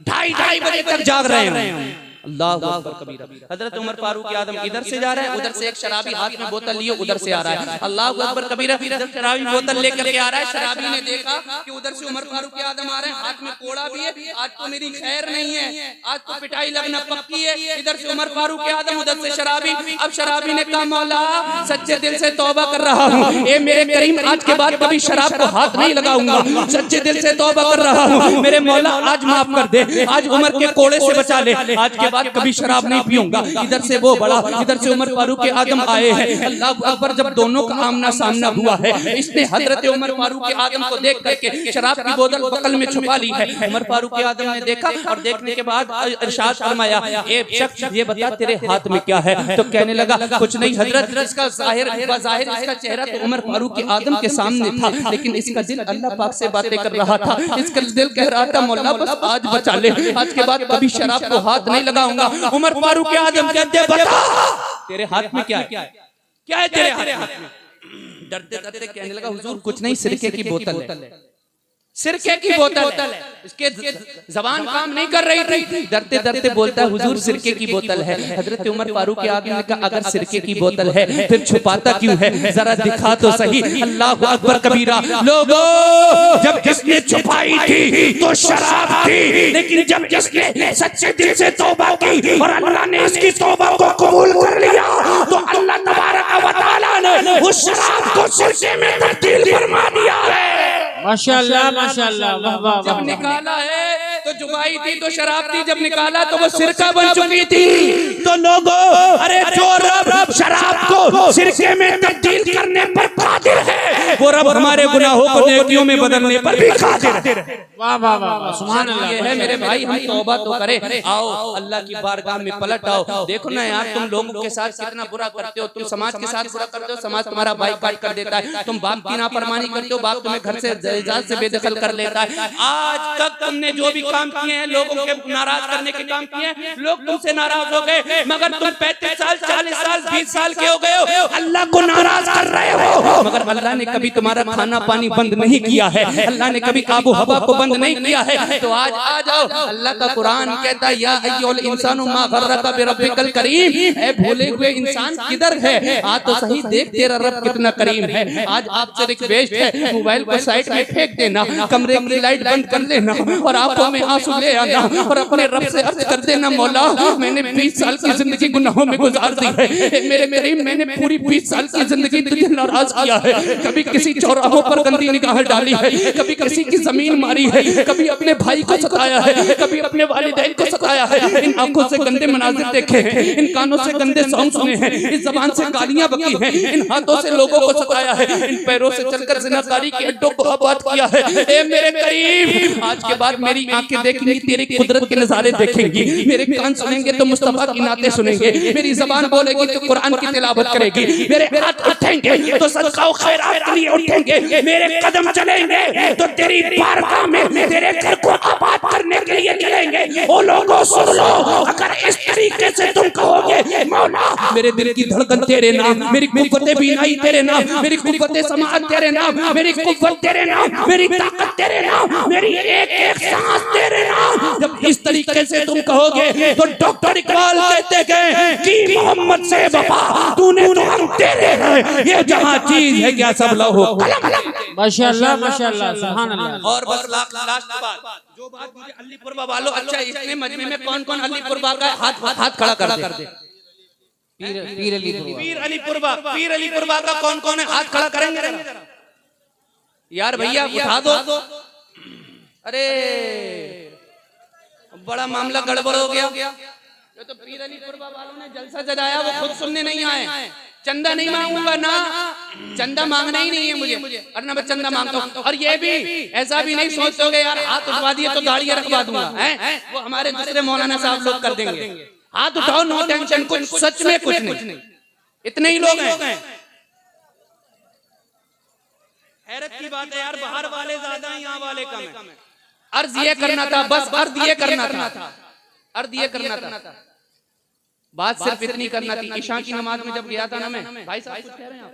2:30 बजे तक जाग रहे हैं। अल्लाह अकबर कबीरा। हजरत उमर फारूक आज़म इधर से जा रहे हैं, उधर से एक शराबी हाथ में बोतल लिए उधर से आ रहा है। अल्लाह अकबर कबीरा। शराबी बोतल लेकर के आ रहा है, शराबी ने देखा कि उधर से उमर फारूक आज़म आ रहे हैं, हाथ में कोड़ा भी है। आज तो मेरी खैर नहीं है, आज तो पिटाई लगना पक्की है। इधर से उमर फारूक आज़म, उधर से शराबी। अब शराबी ने कहा, मौला सच्चे दिल से तौबा कर रहा हूँ, ए मेरे करीम, आज के बाद कभी शराब को हाथ नहीं लगाऊंगा, सच्चे दिल से तौबा कर रहा हूँ, मेरे मौला आज माफ कर दे, आज उमर के कोड़े से बचा ले, आज के बाद कभी शराब नहीं पीऊंगा। इधर से वो बड़ा, इधर से उमर फारूक आदम आए हैं। अल्लाह अकबर, जब दोनों का आमना सामना हुआ है, इसने हजरत उमर फारूक आदम को देख करके शराब की बोतल बगल में छुपा ली है। उमर फारूक आदम ने देखा और देखने के बाद इरशाद फरमाया, ए शख्स ये बता तेरे हाथ में क्या है? तो कहने लगा कुछ नहीं हजरत, इसका जाहिर इसका चेहरा तो उमर फारूक आदम के सामने था, लेकिन इसका दिल अल्लाह पाक से बातें कर रहा था। इसका दिल कह रहा था मौला बस आज बचा ले, आज के बाद कभी शराब को हाथ नहीं लगाऊंगा। उमर फारूक आदम कहते बता तेरे हाथ में क्या है? क्या है तेरे हाथ में? डरते डरते कहने लगा हुजूर कुछ नहीं, सिरके की बोतल है, सिरके की बोतल है। इसके जबान काम नहीं कर रही थी, डरते डरते बोलता है हुजूर सिरके की बोतल है। हजरत उमर फारूक आदम ने कहा अगर सिरके की बोतल है फिर छुपाता क्यों है? जरा दिखा तो सही। अल्लाह अकबर कबीरा। लोगों, जब इसने छुपाई थी तो शराब थी, लेकिन जब इसने सच्चे दिल से तौबा की और अल्लाह ने इसकी तौबा को कबूल कर लिया तो अल्लाह तबारक व तआला ने उस शराब को सिरके में तब्दील फरमा दिया है। माशाअल्लाह माशाअल्लाह, वाह वाह वाह। जब निकाला है तो जुबाई थी तो शराब थी, जब निकाला तो वो सिरका बन चुकी थी। तो लोगों, अरे जो रब शराब को सिरके में तब्दील करने पर कादिर है, वो रब हमारे गुनाहों को नेकियों में बदलने पर भी कादिर है। वाह वाह वाह, सुभान अल्लाह। ये है मेरे भाई, हम तौबा तो करें। आओ अल्लाह की बारगाह में पलट आओ। देखो ना यार, तुम लोगों के साथ कितना बुरा करते हो, तुम समाज के साथ बुरा करते हो, समाज तुम्हारा बाइकाट कर देता है। तुम बाप की नाफरमानी करते हो, बाप तुम्हें घर से इजाजत से बेदखल कर लेता है। आज तक तुमने जो भी काम किए हैं, लोगों के नाराज करने के काम किए हैं, लोग तुमसे नाराज हो गए, मगर तुम 35 साल 40 साल 20 साल के हो गए हो, अल्लाह को नाराज कर रहे हो। मगर अल्लाह ने कभी तुम्हारा खाना पानी बंद नहीं किया है, अल्लाह ने कभी आबो हवा को बंद नहीं किया है। तो आज आ जाओ, अल्लाह का कुरान कहता है या अय्युहल इंसानु मा गर्रका बिरब्बिकल करीम, ऐ भूले हुए इंसान किधर है? आज तो सही देख तेरा रब कितना करीम है। आज आपसे रिक्वेस्ट है, मोबाइल को साइड में फेंक देना, कमरे की लाइट बंद कर लेना और आंखों में आंसू ले आना और अपने रब से अर्ज कर देना, मौला मैंने 20 साल की जिंदगी गुनाहों में गुजार दी है। मेरे करीम, मैंने पूरी 20 साल की जिंदगी तुझे नाराज किया है। कभी किसी चौराहों पर गंदी निगाह डाली है, कभी किसी की जमीन मारी है, कभी अपने भाई को सताया है, कभी अपने वालिदैन को सताया है। इन आंखों से गंदे मनाजिर देखे हैं, इन कानों से गंदे सॉन्ग सुने हैं, इस जबान से गालियां बकी हैं, इन हाथों से लोगों को सताया है, इन पैरों से चलकर ज़िनाकारी के अड्डों को आबाद किया है। ए मेरे करीम, आज के बाद मेरी आंखें देखेंगी तेरी कुदरत के नजारे देखेंगी, मेरे कान सुनेंगे तो मुस्तफा की नातें सुनेंगे, मेरी जबान बोलेगी तो कुरान की तिलावत करेगी, मेरे हाथ उठेंगे तो सदका व खैरात के लिए उठेंगे, मेरे कदम चलेंगे तो तेरी बारगाह में तेरे घर को आबाद करने के लिए चलेंगे। ओ लोगों सुन लो, अगर इस तरीके से तुम कहोगे मौला मेरे दिल की धड़कन तेरे नाम, मेरी कुव्वत बीनाई तेरे नाम, मेरी कुव्वत समाअत तेरे नाम, मेरी कुव्वत तेरे नाम, मेरी ताकत तेरे नाम, मेरी एक एक सांस तेरे नाम, जब इस तरीके से तुम कहोगे तो डॉक्टर इकबाल कहते हैं कि मोहम्मद से वफा तूने तो हम तेरे हैं, ये जहां चीज है क्या सब लहो कलम। माशाअल्लाह माशाअल्लाह, सुभान अल्लाह। और बस लास्ट बात, जो बात मुझे अलीपुरवा वालों, अच्छा इसमें मजमे में कौन कौन अलीपुरवा का हाथ खड़ा कर दे। पीर पीर अलीपुरवा का कौन कौन है? हाथ खड़ा करेंगे यार भैया, उठा दो। अरे बड़ा मामला गड़बड़ हो गया। ये तो पीर अलीपुरवा वालों ने जलसा सजाया, वो खुद सुनने नहीं आए। चंदा नहीं मांगूंगा ना, चंदा मांगना ही नहीं है मुझे, और ना मैं चंदा मांगता हूँ। और ये भी ऐसा भी नहीं सोचोगे यार हाथ उठवा दिए तो दाढ़ियां रखवा दूंगा, हैं? वो हमारे दूसरे मौलाना साहब लोग कर देंगे। हाथ उठाओ, नो टेंशन, कुछ सच में कुछ नहीं, इतने ही लोग हैं। हैरत की बात है यार, बाहर वाले ज्यादा हैं, यहाँ वाले कम है। अर्ज ये करना था, बस अर्ज ये करना था, अर्ज ये करना था, बात सिर्फ इतनी करना थी। ईशा की नमाज में जब गया था ना मैं, भाई साहब कुछ कह रहे हैं आप?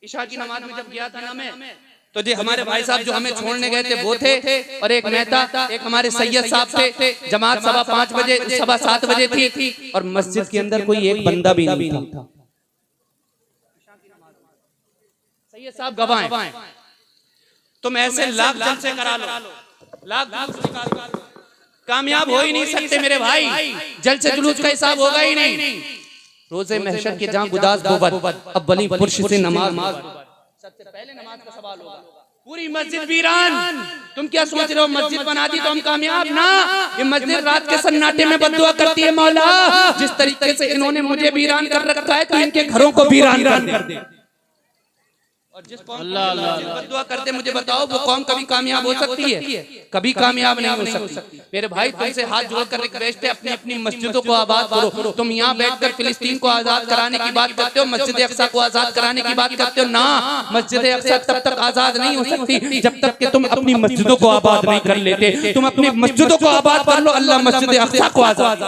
ईशा की नमाज में जब गया था ना मैं, तो जो हमारे भाई साहब जो हमें छोड़ने गए थे वो थे, और एक मेहता, एक हमारे सैयद साहब थे। जमात 5:15 बजे 7:15 बजे थी, और मस्जिद के अंदर कोई एक बंदा भी नहीं था। सैयद साहब गवाह हैं, तुम ऐसे लाख जलसे करा लो, लाख निकाल लो, कामयाब हो ही नहीं सकते मेरे भाई। जलसे जुलूस का हिसाब होगा ही नहीं। रोजे महशर के जहां गुदास बोबद, अब बली पुरुष से नमाज, सबसे पहले नमाज का सवाल होगा। पूरी मस्जिद वीरान, तुम क्या सोच रहे हो मस्जिद बना दी तो हम कामयाब? ना, ये मस्जिद रात के सन्नाटे में बद्दुआ करती है, मौला जिस तरीके से इन्होंने मुझे वीरान कर रखा है तो इनके घरों को वीरान कर दे। और जिस कौम बद्दुआ करते मुझे बताओ वो कौम कभी कामयाब हो सकती है? कभी कामयाब नहीं हो सकती। मेरे भाई तुमसे हाथ जोड़कर रिक्वेस्ट है, अपनी अपनी मस्जिदों को आबाद करो। तुम यहाँ बैठकर फिलिस्तीन को आजाद कराने की बात करते हो, मस्जिद अक्सा को आजाद कराने की बात करते हो। ना, मस्जिद अक्सा तब तक आजाद नहीं हो सकती जब तक कि तुम अपनी मस्जिदों को आबाद नहीं कर लेते। तुम अपनी मस्जिदों को आबाद कर लो, अल्लाह मस्जिद अक्सा को आजाद।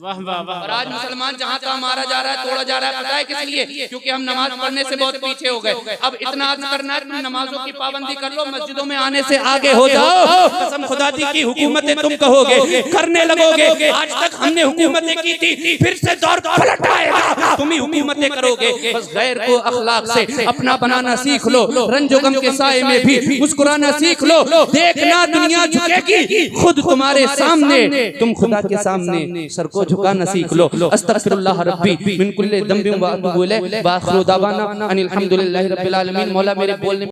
और आज मुसलमान जहाँ तहाँ मारा जा रहा है, तोड़ा जा रहा है, पता है किस लिए? क्योंकि हम नमाज पढ़ने से बहुत पीछे हो गए। अब इतना आज करना है कि नमाजों की पाबंदी कर लो, मस्जिदों में आने से आगे हो जाओ। कसम खुदा की हुकूमतें तुम कहोगे, करने लगोगे। आज तक हमने हुकूमतें की थी, फिर से दौर पलट आएगा, तुम ही हुकूमतें करोगे। बस गैर को अखलाक से अपना बनाना सीख लो, रंजो गम के साए में भी मुस्कुराना सीख लो। देखना दुनिया झुकेगी खुद तुम्हारे सामने, तुम खुदा के सामने सर को झुकाना सीख लो। अस्तगफिरुल्लाह रब्बी मिन कुल्ली दम्बिन व अतूबु इलैह व आखिरु दावाना अनिल हम्दुलिल्लाहि रब्बिल आलमीन। मौला मेरे बोलने